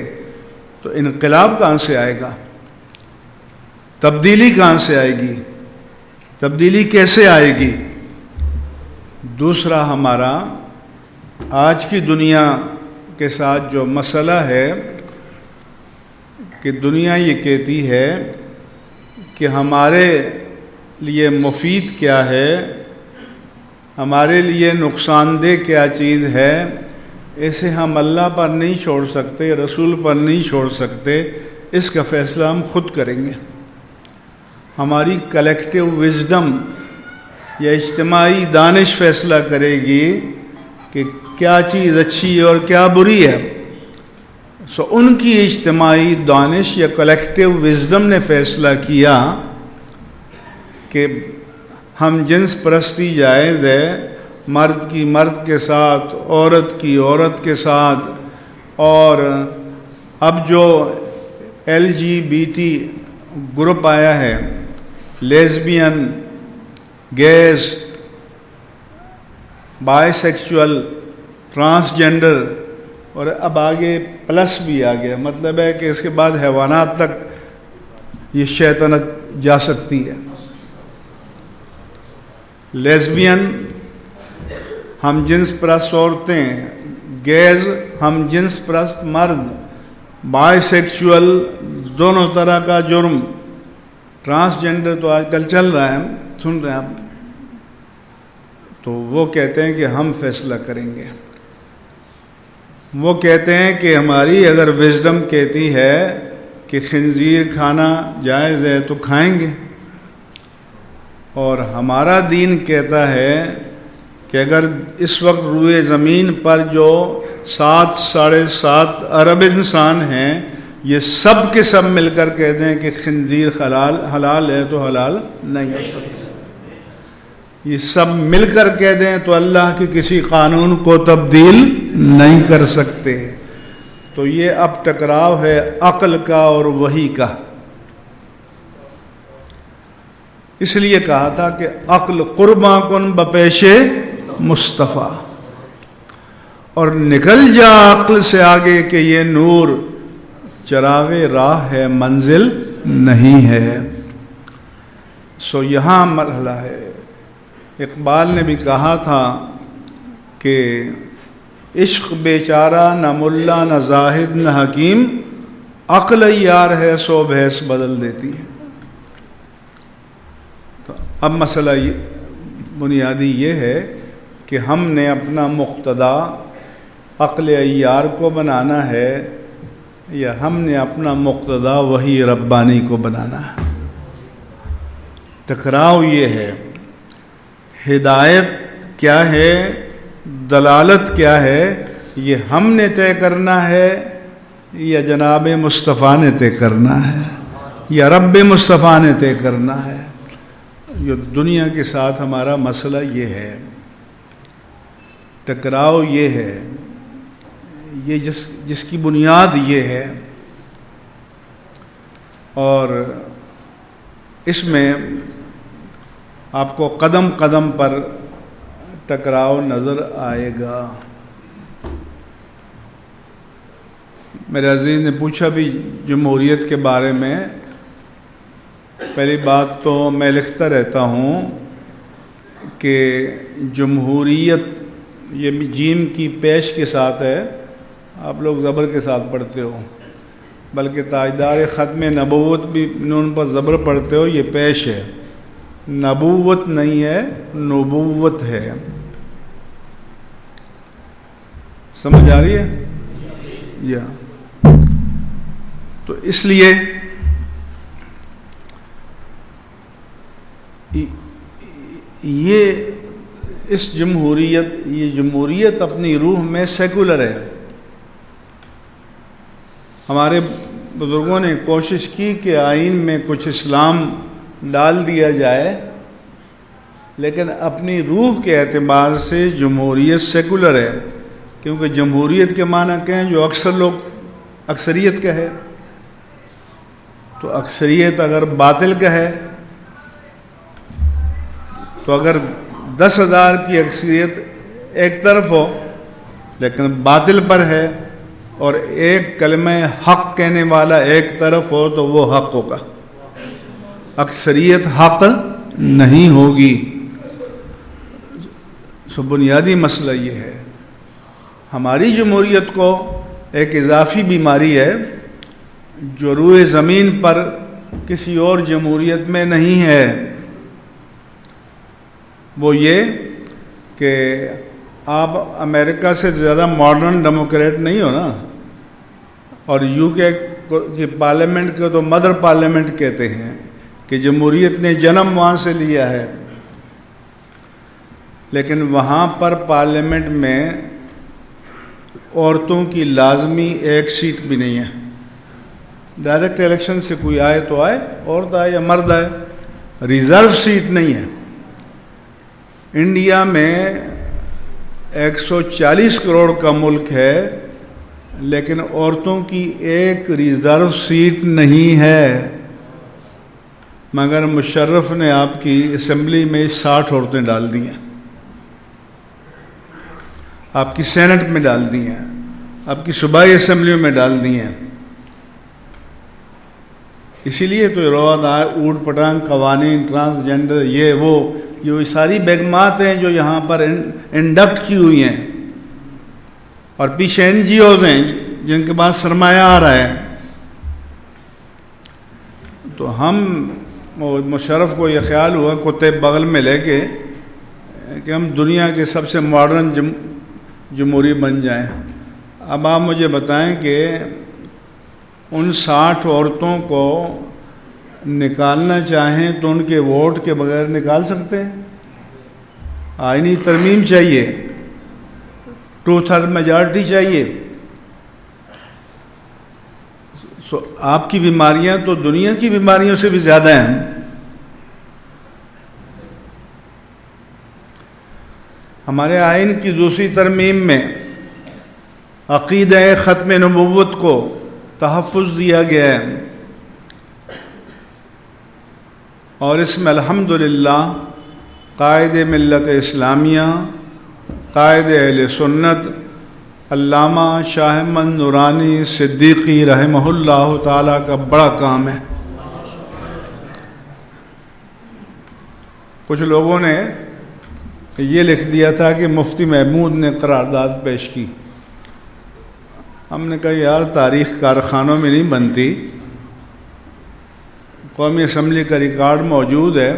تو انقلاب کہاں سے آئے گا؟ تبدیلی کہاں سے آئے گی؟ تبدیلی کیسے آئے گی؟ دوسرا ہمارا آج کی دنیا کے ساتھ جو مسئلہ ہے کہ دنیا یہ کہتی ہے کہ ہمارے لیے مفید کیا ہے، ہمارے لیے نقصان دہ کیا چیز ہے، اسے ہم اللہ پر نہیں چھوڑ سکتے، رسول پر نہیں چھوڑ سکتے، اس کا فیصلہ ہم خود کریں گے۔ ہماری کلیکٹیو وزڈم یا اجتماعی دانش فیصلہ کرے گی کہ کیا چیز اچھی اور کیا بری ہے۔ سو ان کی اجتماعی دانش یا کلیکٹیو وزڈم نے فیصلہ کیا کہ ہم جنس پرستی جائز ہے، مرد کی مرد کے ساتھ، عورت کی عورت کے ساتھ، اور اب جو LGBT گروپ آیا ہے، lesbian, gaze, by sexual, transgender, اور اب آگے پلس بھی آ گیا، مطلب ہے کہ اس کے بعد حیوانات تک یہ شیطنت جا سکتی ہے۔ لیزبین ہم جنس پرست عورتیں، گیز ہم جنس پرست مرد، بائی سیکچول دونوں طرح کا جرم، ٹرانسجنڈر تو آج کل چل رہا ہے، سن رہے ہیں آپ۔ تو وہ کہتے ہیں کہ ہم فیصلہ کریں گے۔ وہ کہتے ہیں کہ ہماری اگر وزڈم کہتی ہے کہ خنزیر کھانا جائز ہے تو کھائیں گے، اور ہمارا دین کہتا ہے کہ اگر اس وقت روئے زمین پر جو 7.5 ارب انسان ہیں، یہ سب کے سب مل کر کہتے ہیں کہ خنزیر حلال ہے تو حلال نہیں ہو سکتا، یہ سب مل کر کہہ دیں تو اللہ کے کسی قانون کو تبدیل نہیں کر سکتے۔ تو یہ اب ٹکراؤ ہے عقل کا اور وحی کا. اس لیے کہا تھا کہ عقل قرباں کن بپیش مصطفیٰ، اور نکل جا عقل سے آگے کہ یہ نور چراغ راہ ہے منزل نہیں ہے. سو یہاں مرحلہ ہے. اقبال نے بھی کہا تھا کہ عشق بیچارہ نہ ملا نہ زاہد نہ حکیم، عقل یار ہے سو بھیس بدل دیتی ہے. تو اب مسئلہ بنیادی یہ ہے کہ ہم نے اپنا مقتدا عقل عیار کو بنانا ہے یا ہم نے اپنا مقتدا وحی ربانی کو بنانا ہے. ٹکراؤ یہ ہے. ہدایت کیا ہے، دلالت کیا ہے، یہ ہم نے طے کرنا ہے یا جناب مصطفیٰ نے طے کرنا ہے یا رب مصطفیٰ نے طے کرنا ہے. یہ دنیا کے ساتھ ہمارا مسئلہ یہ ہے. ٹکراؤ یہ ہے، یہ جس کی بنیاد یہ ہے، اور اس میں آپ کو قدم قدم پر ٹکراؤ نظر آئے گا. میرے عزیز نے پوچھا بھی جمہوریت کے بارے میں. پہلی بات تو میں لکھتا رہتا ہوں کہ جمہوریت یہ جیم کی پیش کے ساتھ ہے، آپ لوگ زبر کے ساتھ پڑھتے ہو، بلکہ تاجدار ختم نبوت بھی نون پر زبر پڑھتے ہو، یہ پیش ہے، نبوت نہیں ہے، نبوت ہے. سمجھ آ رہی ہے؟ یا تو اس لیے یہ جمہوریت اپنی روح میں سیکولر ہے. ہمارے بزرگوں نے کوشش کی کہ آئین میں کچھ اسلام ڈال دیا جائے، لیکن اپنی روح کے اعتبار سے جمہوریت سیکولر ہے، کیونکہ جمہوریت کے معنی کہیں جو اکثریت کا ہے. تو اکثریت اگر باطل کا ہے تو اگر 10,000 کی اکثریت ایک طرف ہو لیکن باطل پر ہے اور ایک کلمہ حق کہنے والا ایک طرف ہو تو وہ حق ہوگا، اکثریت حق نہیں ہوگی. سو بنیادی مسئلہ یہ ہے. ہماری جمہوریت کو ایک اضافی بیماری ہے جو روئے زمین پر کسی اور جمہوریت میں نہیں ہے. وہ یہ کہ آپ امریکہ سے زیادہ ماڈرن ڈیموکریٹ نہیں ہو نا، اور یو کے کی پارلیمنٹ کو تو مدر پارلیمنٹ کہتے ہیں کہ جمہوریت نے جنم وہاں سے لیا ہے، لیکن وہاں پر پارلیمنٹ میں عورتوں کی لازمی ایک سیٹ بھی نہیں ہے. ڈائریکٹ الیکشن سے کوئی آئے تو آئے، عورت آئے یا مرد آئے، ریزرو سیٹ نہیں ہے. انڈیا میں 140 کروڑ کا ملک ہے لیکن عورتوں کی ایک ریزرو سیٹ نہیں ہے، مگر مشرف نے آپ کی اسمبلی میں 60 عورتیں ڈال دی ہیں، آپ کی سینٹ میں ڈال دی ہیں، آپ کی صوبائی اسمبلیوں میں ڈال دی ہیں. اسی لیے تو رواد آئے اوٹ پٹانگ قوانین ٹرانسجنڈر یہ ساری بیگمات ہیں جو یہاں پر انڈکٹ کی ہوئی ہیں، اور پیچھے NGOs ہیں جن کے پاس سرمایہ آ رہا ہے. تو ہم مشرف کو یہ خیال ہوا کتے بغل میں لے کے کہ ہم دنیا کے سب سے ماڈرن جمہوری بن جائیں. اب آپ مجھے بتائیں کہ ان 60 عورتوں کو نکالنا چاہیں تو ان کے ووٹ کے بغیر نکال سکتے ہیں؟ آئینی ترمیم چاہیے، 2/3 میجارٹی چاہیے. آپ کی بیماریاں تو دنیا کی بیماریوں سے بھی زیادہ ہیں. ہمارے آئین کی دوسری ترمیم میں عقیدہ ختم نبوت کو تحفظ دیا گیا ہے، اور اس میں الحمدللہ قائد ملت اسلامیہ، قائد اہل سنت علامہ شاہ احمد نورانی صدیقی رحمہ اللہ تعالیٰ کا بڑا کام ہے۔ کچھ لوگوں نے یہ لکھ دیا تھا کہ مفتی محمود نے قرارداد پیش کی۔ ہم نے کہا یار تاریخ کارخانوں میں نہیں بنتی، قومی اسمبلی کا ریکارڈ موجود ہے۔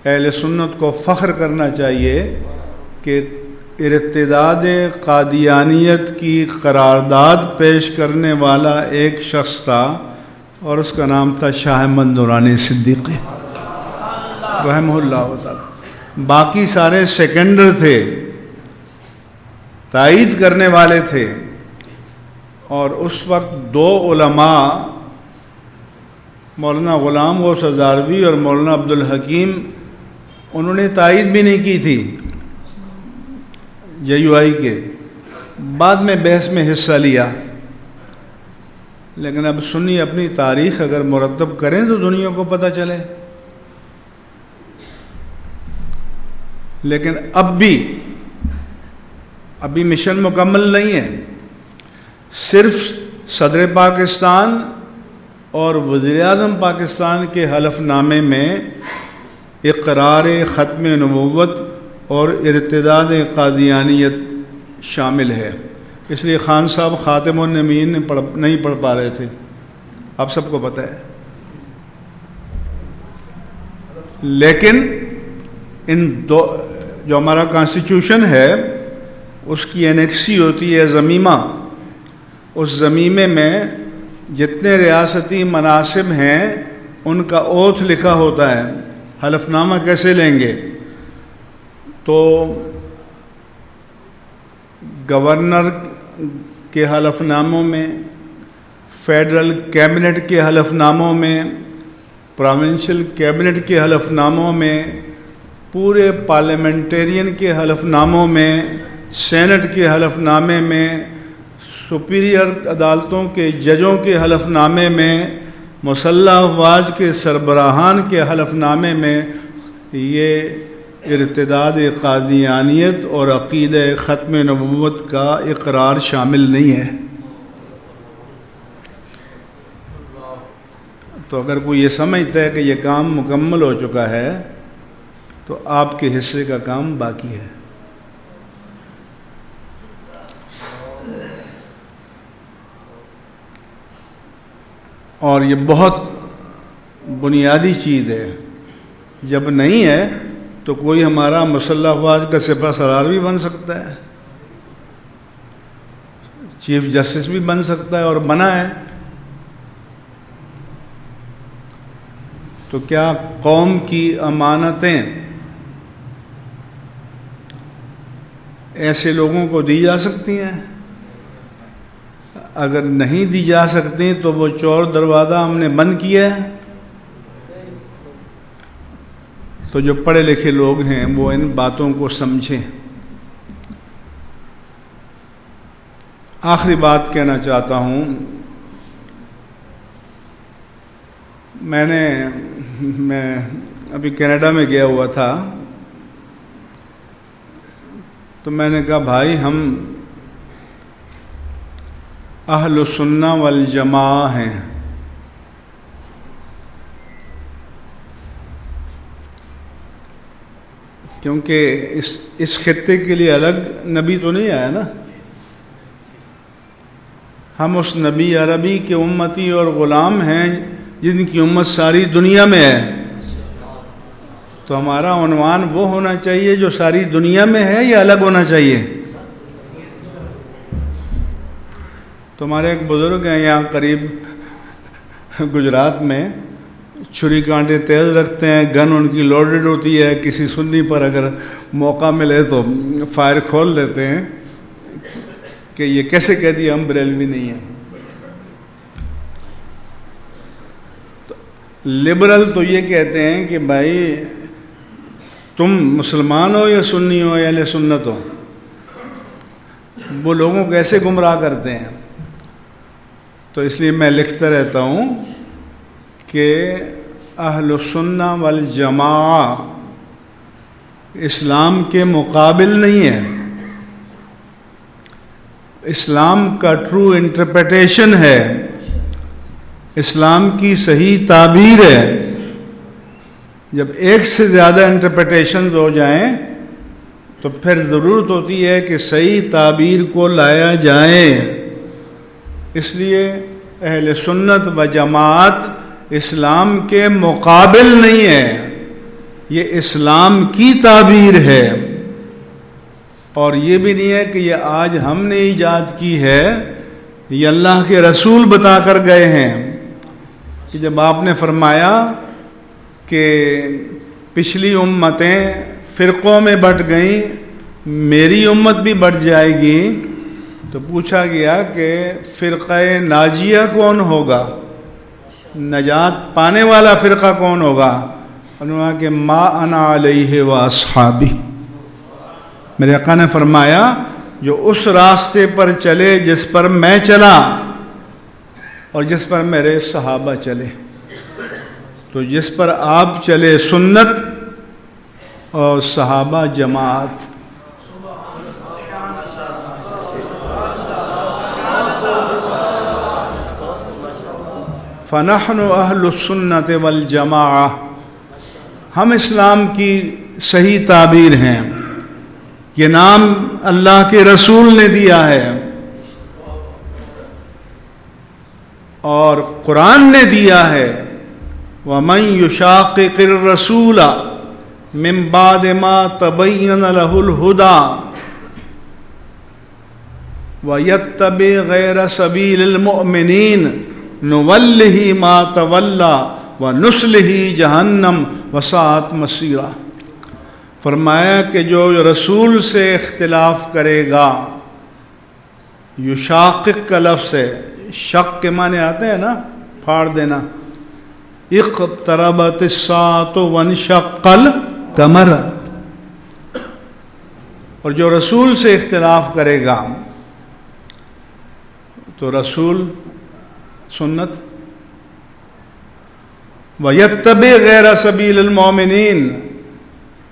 اہل سنت کو فخر کرنا چاہیے کہ ارتداد قادیانیت کی قرارداد پیش کرنے والا ایک شخص تھا، اور اس کا نام تھا شاہ احمد نورانی صدیقی رحمہ اللہ تعالی۔ باقی سارے سیکنڈر تھے، تائید کرنے والے تھے، اور اس وقت دو علماء مولانا غلام غوث ہزاروی اور مولانا عبدالحکیم، انہوں نے تائید بھی نہیں کی تھی JUI کے، بعد میں بحث میں حصہ لیا۔ لیکن اب سنی اپنی تاریخ اگر مرتب کریں تو دنیا کو پتہ چلے۔ لیکن ابھی مشن مکمل نہیں ہے۔ صرف صدر پاکستان اور وزیر اعظم پاکستان کے حلف نامے میں اقرار ختم نبوت اور ارتداد قادیانیت شامل ہے۔ اس لیے خان صاحب خاتم النبیین نہیں پڑھ پا رہے تھے، آپ سب کو پتہ ہے۔ لیکن ان دو جو ہمارا کانسٹیٹیوشن ہے اس کی انیکسی ہوتی ہے ضمیمہ۔ اس ضمیمے میں جتنے ریاستی مناصب ہیں ان کا اوتھ لکھا ہوتا ہے۔ حلف نامہ کیسے لیں گے؟ تو گورنر کے حلف ناموں میں، فیڈرل کیبنٹ کے حلف ناموں میں، پروونشل کیبنٹ کے حلف ناموں میں، پورے پارلیمنٹرین کے حلف ناموں میں، سینٹ کے حلف نامے میں، سپیریئر عدالتوں کے ججوں کے حلف نامے میں، مسلح افواج کے سربراہان کے حلف نامے میں یہ ارتداد قادیانیت اور عقیدہ ختم نبوت کا اقرار شامل نہیں ہے۔ تو اگر کوئی یہ سمجھتا ہے کہ یہ کام مکمل ہو چکا ہے تو آپ کے حصے کا کام باقی ہے۔ اور یہ بہت بنیادی چیز ہے۔ جب نہیں ہے تو کوئی ہمارا مسلح افواج کا سپہ سالار بھی بن سکتا ہے، چیف جسٹس بھی بن سکتا ہے، اور بنا ہے۔ تو کیا قوم کی امانتیں ایسے لوگوں کو دی جا سکتی ہیں؟ اگر نہیں دی جا سکتی تو وہ چور دروازہ ہم نے بند کیا ہے۔ تو جو پڑھے لکھے لوگ ہیں وہ ان باتوں کو سمجھیں۔ آخری بات کہنا چاہتا ہوں، میں ابھی کینیڈا میں گیا ہوا تھا، تو میں نے کہا بھائی ہم اہل السنہ والجماعہ ہیں، کیونکہ اس خطے کے لیے الگ نبی تو نہیں آیا نا۔ ہم اس نبی عربی کے امتی اور غلام ہیں جن کی امت ساری دنیا میں ہے۔ تو ہمارا عنوان وہ ہونا چاہیے جو ساری دنیا میں ہے، یا الگ ہونا چاہیے؟ تو ہمارے ایک بزرگ ہیں یہاں قریب گجرات میں، چھری کانٹے تیز رکھتے ہیں، گن ان کی لوڈڈ ہوتی ہے، کسی سنی پر اگر موقع ملے تو فائر کھول دیتے ہیں کہ یہ کیسے کہہ دیا ہم بریلوی نہیں ہیں۔ لبرل تو یہ کہتے ہیں کہ بھائی تم مسلمان ہو یا سنی ہو یا اہل سنت ہو، وہ لوگوں کو کیسے گمراہ کرتے ہیں. تو اس لیے میں لکھتا رہتا ہوں کہ اہل السنہ والجماعہ اسلام کے مقابل نہیں ہے، اسلام کا ٹرو انٹرپریٹیشن ہے، اسلام کی صحیح تعبیر ہے. جب ایک سے زیادہ انٹرپریٹیشنز ہو جائیں تو پھر ضرورت ہوتی ہے کہ صحیح تعبیر کو لایا جائے. اس لیے اہل سنت و جماعت اسلام کے مقابل نہیں ہے، یہ اسلام کی تعبیر ہے. اور یہ بھی نہیں ہے کہ یہ آج ہم نے ایجاد کی ہے، یہ اللہ کے رسول بتا کر گئے ہیں کہ جب آپ نے فرمایا کہ پچھلی امتیں فرقوں میں بٹ گئیں، میری امت بھی بٹ جائے گی، تو پوچھا گیا کہ فرقہ ناجیہ کون ہوگا، نجات پانے والا فرقہ کون ہوگا؟ انہوں نے کہ ما انا علیہ و اصحابی، میرے آقا نے فرمایا جو اس راستے پر چلے جس پر میں چلا اور جس پر میرے صحابہ چلے. تو جس پر آپ چلے سنت اور صحابہ جماعت. فنحن اہل السنت والجماعہ، ہم اسلام کی صحیح تعبیر ہیں. یہ نام اللہ کے رسول نے دیا ہے اور قرآن نے دیا ہے. وَمَن يُشَاقِقِ الرَّسُولَ مِن بَعْدِ مَا تَبَيَّنَ لَهُ الْهُدَى وَيَتَّبِعْ غَيْرَ سَبِيلِ الْمُؤْمِنِينَ نُوَلِّهِ مَا تَوَلَّى وَنُصْلِهِ جَهَنَّمَ وَسَاءَتْ مَصِيرًا. فرمایا کہ جو رسول سے اختلاف کرے گا، یشاقق کا لفظ ہے، شق کے معنی آتے ہیں نا پھاڑ دینا. اقتربت الساعة وانشق القمر. اور جو رسول سے اختلاف کرے گا تو رسول سنت، وَيَتَّبِعْ غَيْرَ سَبِيلِ الْمُؤْمِنِينَ،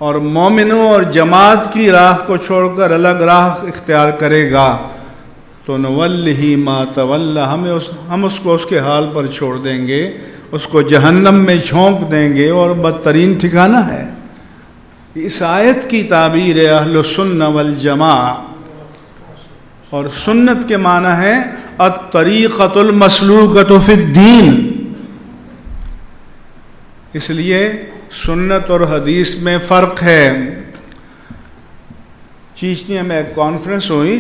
اور مومنوں اور جماعت کی راہ کو چھوڑ کر الگ راہ اختیار کرے گا تو نولہ ما تولی، ہم اس کو اس کے حال پر چھوڑ دیں گے، اس کو جہنم میں جھونک دیں گے اور بدترین ٹھکانہ ہے. اس آیت کی تعبیر ہے اہل السنہ والجماعہ. اور سنت کے معنی ہے الطریقۃ المسلوکۃ فی الدین. اس لیے سنت اور حدیث میں فرق ہے. چیچنیا میں ایک کانفرنس ہوئی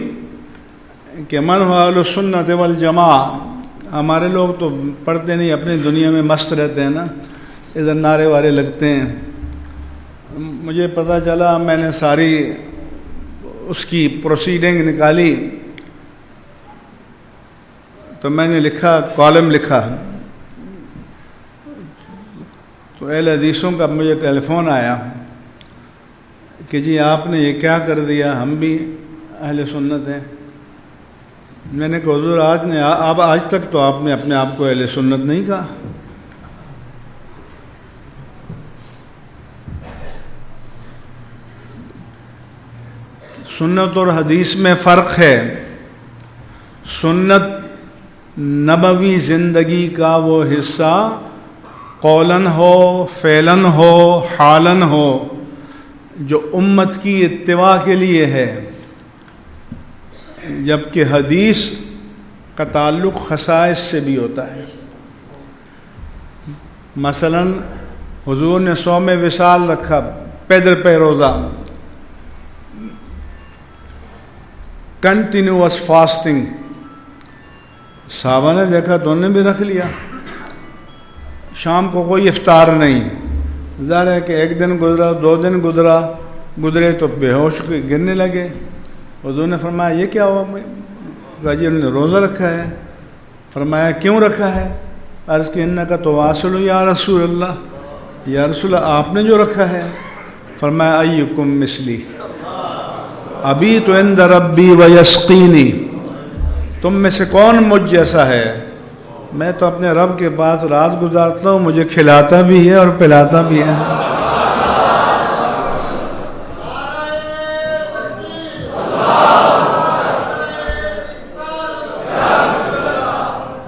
کہ من هو اہل السنۃ والجماعہ. ہمارے لوگ تو پڑھتے نہیں، اپنی دنیا میں مست رہتے ہیں نا، ادھر نعرے وارے لگتے ہیں. مجھے پتہ چلا، میں نے ساری اس کی پروسیڈنگ نکالی تو میں نے لکھا، کالم لکھا. تو اہل حدیثوں کا مجھے ٹیلی فون آیا کہ جی آپ نے یہ کیا کر دیا، ہم بھی اہل سنت ہیں. میں نے کہا حضور آج تک تو آپ نے اپنے آپ کو اہل سنت نہیں کہا. سنت اور حدیث میں فرق ہے. سنت نبوی زندگی کا وہ حصہ قولاً ہو، فعلاً ہو، حالاً ہو، جو امت کی اتباع کے لیے ہے، جبکہ حدیث کا تعلق خصائص سے بھی ہوتا ہے. مثلاً حضور نے صوم وصال رکھا، پیدر پہ روزہ، کنٹینیوس فاسٹنگ. صحابہ نے دیکھا تو انہوں نے بھی رکھ لیا. شام کو کوئی افطار نہیں. ظاہر ہے کہ ایک دن گزرا، 2 دن گزرے تو بے ہوش گرنے لگے. حضور نے فرمایا یہ کیا ہوا؟ کہا جی انہوں نے روزہ رکھا ہے. فرمایا کیوں رکھا ہے؟ عرض کہ انکا تواصل یا رسول اللہ، یا رسول اللہ آپ نے جو رکھا ہے. فرمایا ایکم مثلی، ابھی تو عند ربی ویسقینی، تم میں سے کون مجھ جیسا ہے؟ میں تو اپنے رب کے پاس رات گزارتا ہوں، مجھے کھلاتا بھی ہے اور پلاتا بھی ہے۔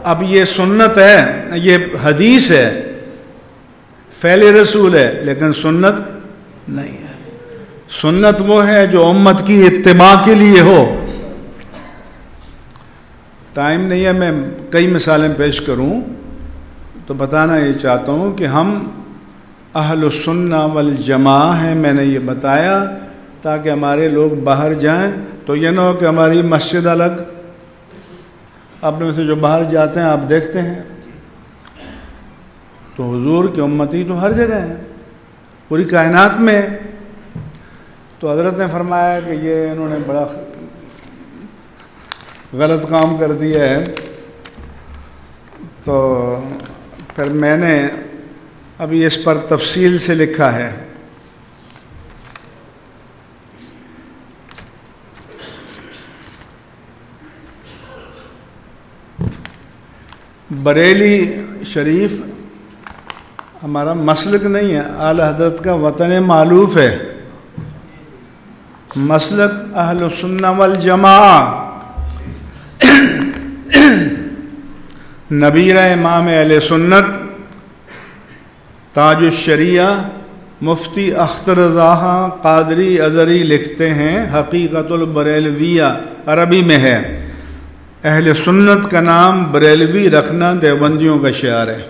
اب یہ سنت ہے، یہ حدیث ہے، فعل رسول ہے، لیکن سنت نہیں ہے۔ سنت وہ ہے جو امت کی اتباع کے لیے ہو۔ ٹائم نہیں ہے میں کئی مثالیں پیش کروں، تو بتانا یہ چاہتا ہوں کہ ہم اہل السنہ والجماع ہیں، میں نے یہ بتایا تاکہ ہمارے لوگ باہر جائیں تو یہ نہ ہو کہ ہماری مسجد الگ، اپنے میں سے جو باہر جاتے ہیں آپ دیکھتے ہیں تو حضور کی امتی تو ہر جگہ ہے، پوری کائنات میں۔ تو حضرت نے فرمایا کہ یہ انہوں نے بڑا غلط کام کر دیا ہے، تو پھر میں نے ابھی اس پر تفصیل سے لکھا ہے۔ بریلی شریف ہمارا مسلک نہیں ہے، اعلی حضرت کا وطن معلوف ہے، مسلک اہل السنہ والجماع، نبیرہ امام اہل سنت تاج الشریعہ مفتی اختر رضا قادری ازہری لکھتے ہیں، حقیقت البریلویہ عربی میں ہے، اہل سنت کا نام بریلوی رکھنا دیوبندیوں کا شعار ہے۔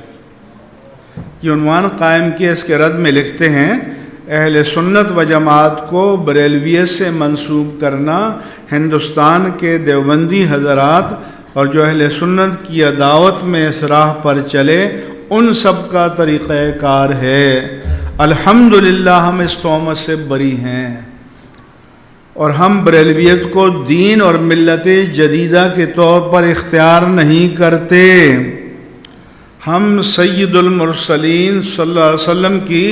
یہ عنوان قائم کیا، اس کے رد میں لکھتے ہیں اہل سنت و جماعت کو بریلویت سے منسوب کرنا ہندوستان کے دیوبندی حضرات اور جو اہل سنت کی دعوت میں اس راہ پر چلے ان سب کا طریقہ کار ہے۔ الحمدللہ ہم اس تہمت سے بری ہیں، اور ہم بریلویت کو دین اور ملت جدیدہ کے طور پر اختیار نہیں کرتے۔ ہم سید المرسلین صلی اللہ علیہ وسلم کی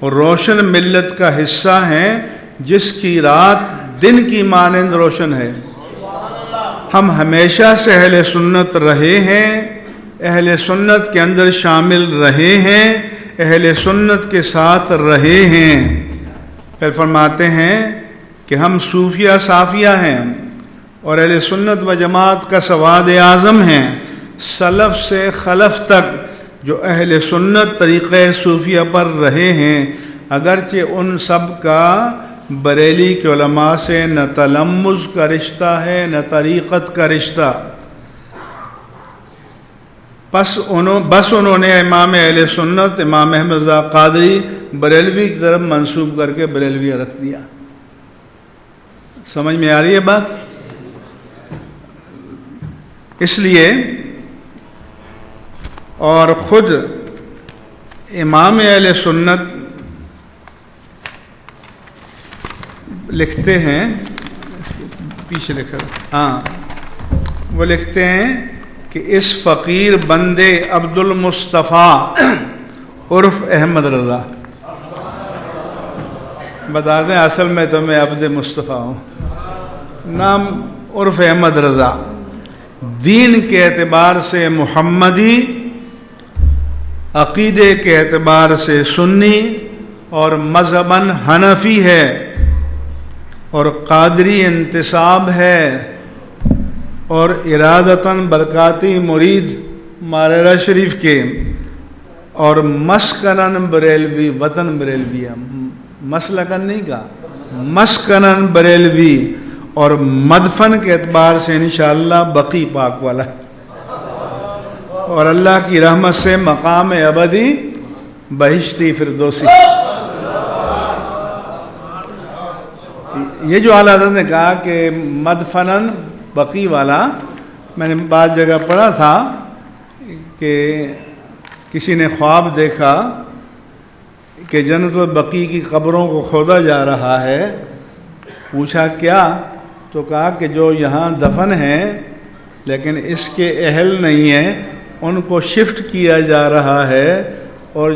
روشن ملت کا حصہ ہیں، جس کی رات دن کی مانند روشن ہے۔ ہم ہمیشہ سے اہل سنت رہے ہیں، اہل سنت کے اندر شامل رہے ہیں، اہل سنت کے ساتھ رہے ہیں۔ پھر فرماتے ہیں کہ ہم صوفیہ صافیہ ہیں اور اہل سنت و جماعت کا سواد اعظم ہیں، سلف سے خلف تک جو اہل سنت طریقہ صوفیہ پر رہے ہیں، اگرچہ ان سب کا بریلی کے علماء سے نہ تلمذ کا رشتہ ہے نہ طریقت کا رشتہ، بس انہوں نے امام اہل سنت امام احمد رضا قادری بریلوی کی طرف منسوب کر کے بریلویہ رکھ دیا۔ سمجھ میں آ رہی ہے بات؟ اس لیے اور خود امام اہل سنت لکھتے ہیں، پیچھے لکھا وہ لکھتے ہیں کہ اس فقیر بندے عبد المصطفیٰ عرف احمد رضا، بتا دیں اصل میں تو میں عبد مصطفیٰ ہوں، نام عرف احمد رضا، دین کے اعتبار سے محمدی، عقیدے کے اعتبار سے سنی اور مذہباً حنفی ہے، اور قادری انتساب ہے، اور ارادتاً برکاتی مرید ماررہ شریف کے، اور مسکناً بریلوی، وطن بریلوی، مسلکن نہیں کہا، مسکناً بریلوی، اور مدفن کے اعتبار سے انشاءاللہ بقی پاک والا، اور اللہ کی رحمت سے مقام ابدی بہشتی فردوسی۔ یہ جو اعلیٰ حضرت نے کہا کہ مدفنن بقی والا، میں نے بعض جگہ پڑھا تھا کہ کسی نے خواب دیکھا کہ جنت البقیع کی قبروں کو کھودا جا رہا ہے، پوچھا کیا؟ تو کہا کہ جو یہاں دفن ہیں لیکن اس کے اہل نہیں ہیں، ان کو شفٹ کیا جا رہا ہے، اور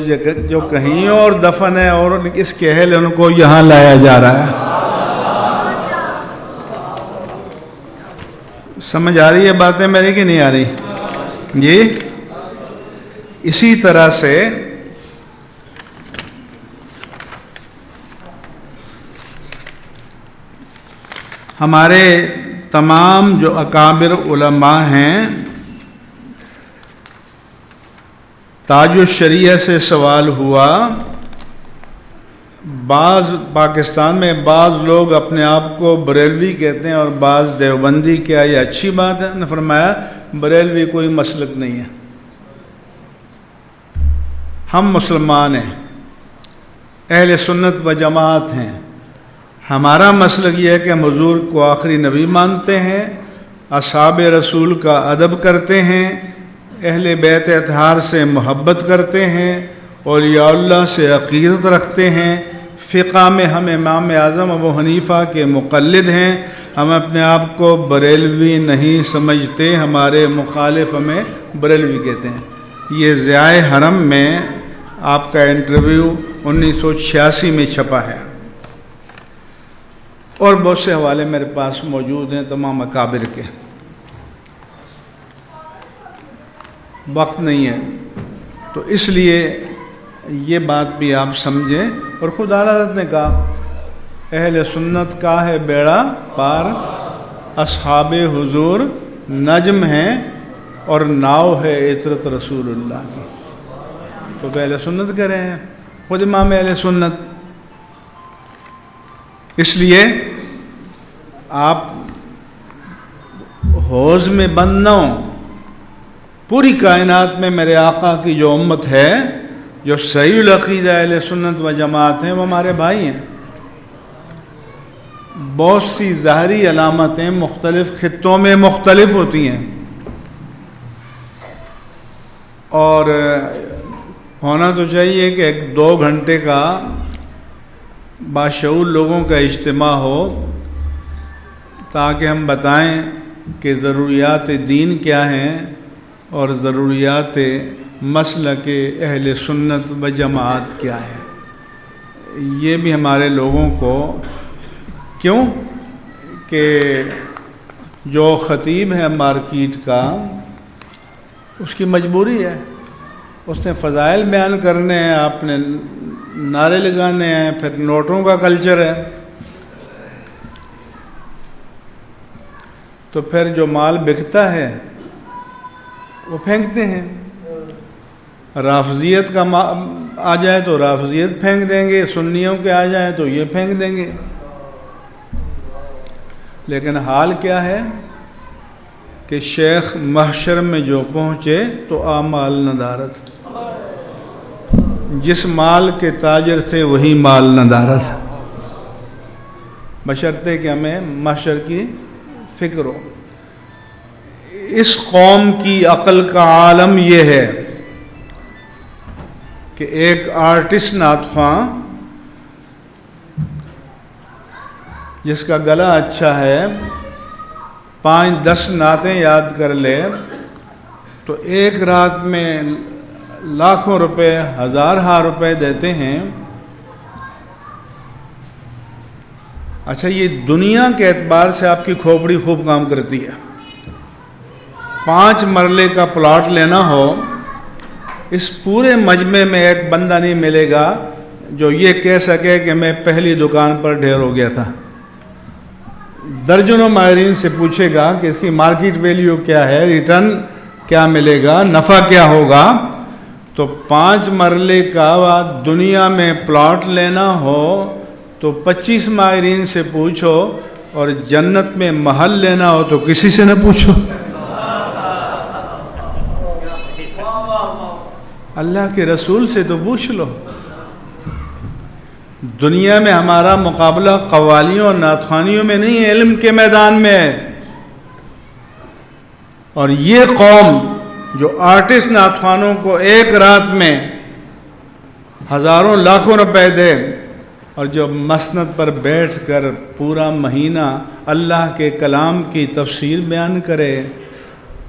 جو کہیں اور دفن ہے اور اس کے اہل ان کو یہاں لایا جا رہا ہے۔ سمجھ آ رہی ہے باتیں میری کہ نہیں آ رہی؟ جی اسی طرح سے ہمارے تمام جو اکابر علماء ہیں، تاج الشریعہ سے سوال ہوا، بعض پاکستان میں بعض لوگ اپنے آپ کو بریلوی کہتے ہیں اور بعض دیوبندی، کیا یہ اچھی بات ہے؟ نے فرمایا بریلوی کوئی مسلک نہیں ہے، ہم مسلمان ہیں، اہل سنت و جماعت ہیں، ہمارا مسلک یہ ہے کہ ہم حضور کو آخری نبی مانتے ہیں، اصحاب رسول کا ادب کرتے ہیں، اہل بیت اطہار سے محبت کرتے ہیں، اولیاء اللہ سے عقیدت رکھتے ہیں، فقہ میں ہم امام اعظم ابو حنیفہ کے مقلد ہیں، ہم اپنے آپ کو بریلوی نہیں سمجھتے، ہمارے مخالف ہمیں بریلوی کہتے ہیں۔ یہ ضیاء حرم میں آپ کا انٹرویو 1986 میں چھپا ہے، اور بہت سے حوالے میرے پاس موجود ہیں تمام اکابر کے۔ وقت نہیں ہے تو اس لیے یہ بات بھی آپ سمجھیں، اور خدا حضرت نے کہا اہل سنت کا ہے بیڑا پار، اصحاب حضور نجم ہیں اور ناؤ ہے عطرت رسول اللہ کی۔ تو اہل سنت کہہ رہے ہیں، خود امام اہل سنت۔ اس لیے آپ حوض میں بند نہ ہوں، پوری کائنات میں میرے آقا کی جو امت ہے، جو صحیح العقیدہ اہل سنت و جماعت ہیں، وہ ہمارے بھائی ہیں۔ بہت سی ظاہری علامتیں مختلف خطوں میں مختلف ہوتی ہیں، اور ہونا تو چاہیے کہ 1-2 گھنٹے کا باشعور لوگوں کا اجتماع ہو، تاکہ ہم بتائیں کہ ضروریات دین کیا ہیں اور ضروریات مسلک اہل سنت و جماعت کیا ہے۔ یہ بھی ہمارے لوگوں کو، کیوں کہ جو خطیب ہے مارکیٹ کا، اس کی مجبوری ہے، اس نے فضائل بیان کرنے ہیں، آپ نے نعرے لگانے ہیں، پھر نوٹوں کا کلچر ہے، تو پھر جو مال بکتا ہے وہ پھینکتے ہیں۔ رافضیت کا آ جائے تو رافضیت پھینک دیں گے، سنیوں کے آ جائیں تو یہ پھینک دیں گے۔ لیکن حال کیا ہے کہ شیخ محشر میں جو پہنچے تو اعمال ندارت، جس مال کے تاجر تھے وہی مال ندارت، بشرطے کہ ہمیں محشر کی فکر ہو۔ اس قوم کی عقل کا عالم یہ ہے کہ ایک آرٹسٹ نعت خواں جس کا گلا اچھا ہے 5-10 نعتیں یاد کر لے تو ایک رات میں لاکھوں روپے، ہزارہا روپے دیتے ہیں۔ اچھا، یہ دنیا کے اعتبار سے آپ کی کھوپڑی خوب کام کرتی ہے۔ 5 مرلے کا پلاٹ لینا ہو، اس پورے مجمع میں ایک بندہ نہیں ملے گا جو یہ کہہ سکے کہ میں پہلی دکان پر ڈھیر ہو گیا تھا۔ درجنوں ماہرین سے پوچھے گا کہ اس کی مارکیٹ ویلیو کیا ہے، ریٹرن کیا ملے گا، نفع کیا ہوگا، تو 5 مرلے کا دنیا میں پلاٹ لینا ہو تو 25 ماہرین سے پوچھو، اور جنت میں محل لینا ہو تو کسی سے نہ پوچھو، اللہ کے رسول سے تو پوچھ لو۔ دنیا میں ہمارا مقابلہ قوالیوں اور نعت خوانیوں میں نہیں ہے، علم کے میدان میں ہے۔ اور یہ قوم جو آرٹسٹ نعت خوانوں کو ایک رات میں ہزاروں لاکھوں روپے دے، اور جو مسند پر بیٹھ کر پورا مہینہ اللہ کے کلام کی تفسیر بیان کرے،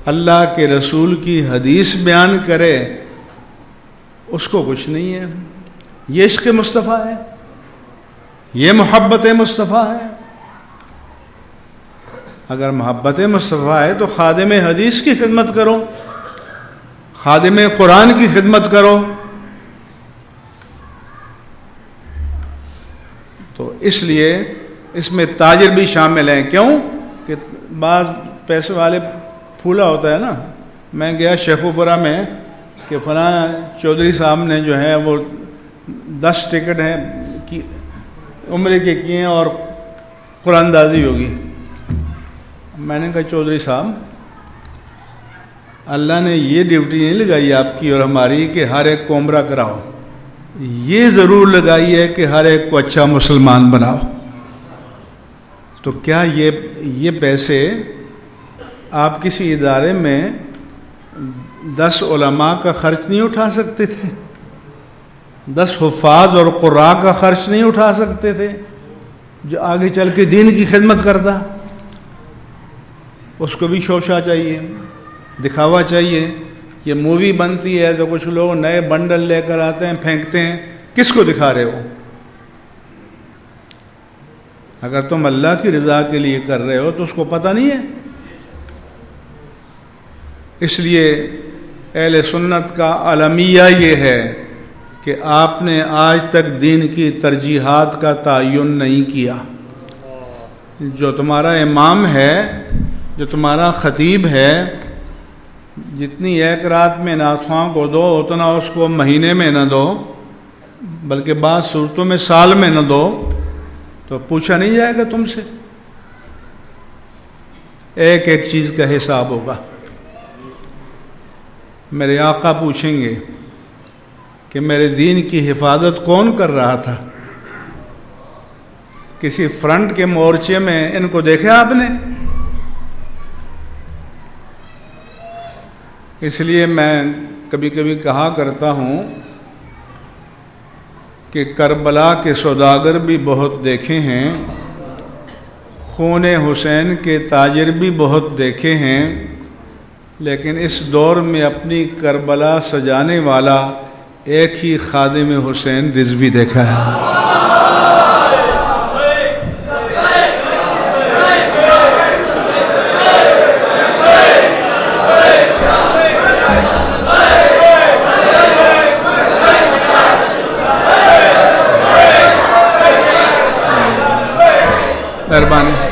اللہ کے رسول کی حدیث بیان کرے، اس کو کچھ نہیں ہے۔ یہ عشق مصطفیٰ ہے، یہ محبت مصطفیٰ ہے۔ اگر محبت مصطفیٰ ہے تو خادم حدیث کی خدمت کرو، خادم قرآن کی خدمت کرو۔ تو اس لیے اس میں تاجر بھی شامل ہیں۔ کیوں کہ بعض پیسے والے پھولا ہوتا ہے نا۔ میں گیا شیخوپورہ میں کہ فلاں چودھری صاحب نے جو ہے وہ 10 ٹکٹ ہیں عمرے کے کیے ہیں اور قرآن دازی ہوگی۔ میں نے کہا چودھری صاحب، اللہ نے یہ ڈیوٹی نہیں لگائی آپ کی اور ہماری کہ ہر ایک کو عمرہ کراؤ، یہ ضرور لگائی ہے کہ ہر ایک کو اچھا مسلمان بناؤ۔ تو کیا یہ پیسے آپ کسی ادارے میں 10 علماء کا خرچ نہیں اٹھا سکتے تھے؟ 10 حفاظ اور قراء کا خرچ نہیں اٹھا سکتے تھے جو آگے چل کے دین کی خدمت کرتا؟ اس کو بھی شوشہ چاہیے، دکھاوا چاہیے۔ یہ مووی بنتی ہے تو کچھ لوگ نئے بنڈل لے کر آتے ہیں، پھینکتے ہیں۔ کس کو دکھا رہے ہو؟ اگر تم اللہ کی رضا کے لیے کر رہے ہو تو اس کو پتہ نہیں ہے۔ اس لیے اہل سنت کا المیہ یہ ہے کہ آپ نے آج تک دین کی ترجیحات کا تعین نہیں کیا۔ جو تمہارا امام ہے، جو تمہارا خطیب ہے، جتنی ایک رات میں نعت خواں کو دو اتنا اس کو مہینے میں نہ دو، بلکہ بعض صورتوں میں سال میں نہ دو، تو پوچھا نہیں جائے گا تم سے؟ ایک ایک چیز کا حساب ہوگا۔ میرے آقا پوچھیں گے کہ میرے دین کی حفاظت کون کر رہا تھا؟ کسی فرنٹ کے مورچے میں ان کو دیکھا آپ نے؟ اس لیے میں کبھی کبھی کہا کرتا ہوں کہ کربلا کے سوداگر بھی بہت دیکھے ہیں، خون حسین کے تاجر بھی بہت دیکھے ہیں، لیکن اس دور میں اپنی کربلا سجانے والا ایک ہی خادم حسین رضوی دیکھا ہے۔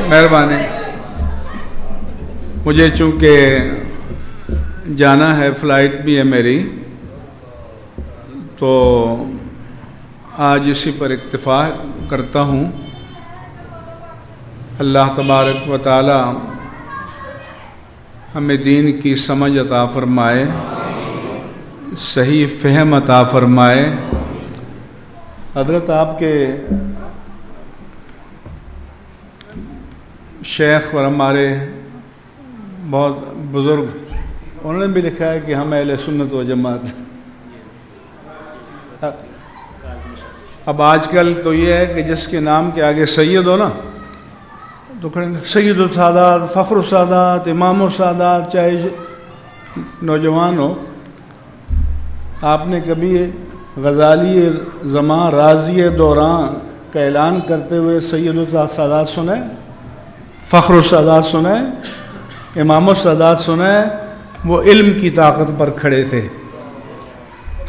مہربانی۔ مجھے چونکہ جانا ہے، فلائٹ بھی ہے میری، تو آج اسی پر اکتفا کرتا ہوں۔ اللہ تبارک و تعالی ہمیں دین کی سمجھ عطا فرمائے، صحیح فہم عطا فرمائے۔ حضرت آپ کے شیخ اور ہمارے بہت بزرگ، انہوں نے بھی لکھا ہے کہ ہم اہل سنت و جماعت۔ اب آج کل تو یہ ہے کہ جس کے نام کے آگے سید ہو نا تو کہیں گے سید السادات، فخر السادات، امام السادات، چاہے نوجوان ہو۔ آپ نے کبھی غزالی زمان رازی دوران کا اعلان کرتے ہوئے سید السادات سنے؟ فخر السادات سنے؟ امام السادات سنے؟ وہ علم کی طاقت پر کھڑے تھے۔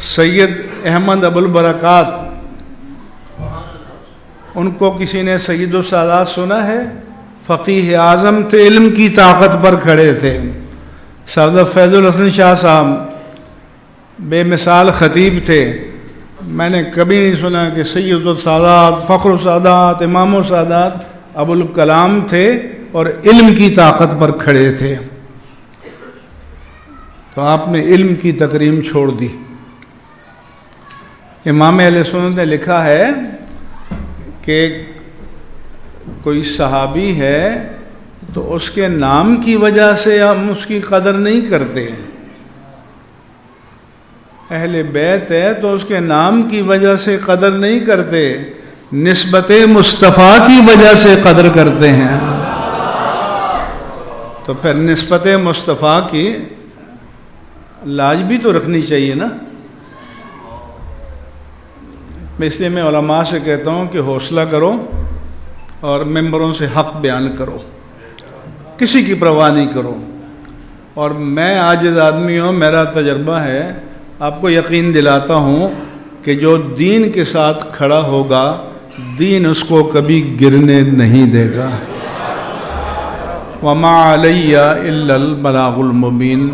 سید احمد ابو البرکات، ان کو کسی نے سید السادات سنا ہے؟ فقیہ اعظم تھے، علم کی طاقت پر کھڑے تھے۔ سردار فیض الحسن شاہ صاحب بے مثال خطیب تھے۔ میں نے کبھی نہیں سنا کہ سید السادات، فخر السادات، امام السادات ابو الکلام تھے اور علم کی طاقت پر کھڑے تھے۔ تو آپ نے علم کی تکریم چھوڑ دی۔ امام اہل سنت نے لکھا ہے کہ کوئی صحابی ہے تو اس کے نام کی وجہ سے ہم اس کی قدر نہیں کرتے، اہل بیت ہے تو اس کے نام کی وجہ سے قدر نہیں کرتے، نسبت مصطفیٰ کی وجہ سے قدر کرتے ہیں۔ تو پھر نسبت مصطفیٰ کی لاج بھی تو رکھنی چاہیے نا۔ اس لیے میں علماء سے کہتا ہوں کہ حوصلہ کرو اور ممبروں سے حق بیان کرو۔ کسی کی پرواہ نہیں کرو. اور میں عاجز آدمی ہوں، میرا تجربہ ہے، آپ کو یقین دلاتا ہوں کہ جو دین کے ساتھ کھڑا ہوگا دین اس کو کبھی گرنے نہیں دے گا. وما علیہ الا البلاغ المبین.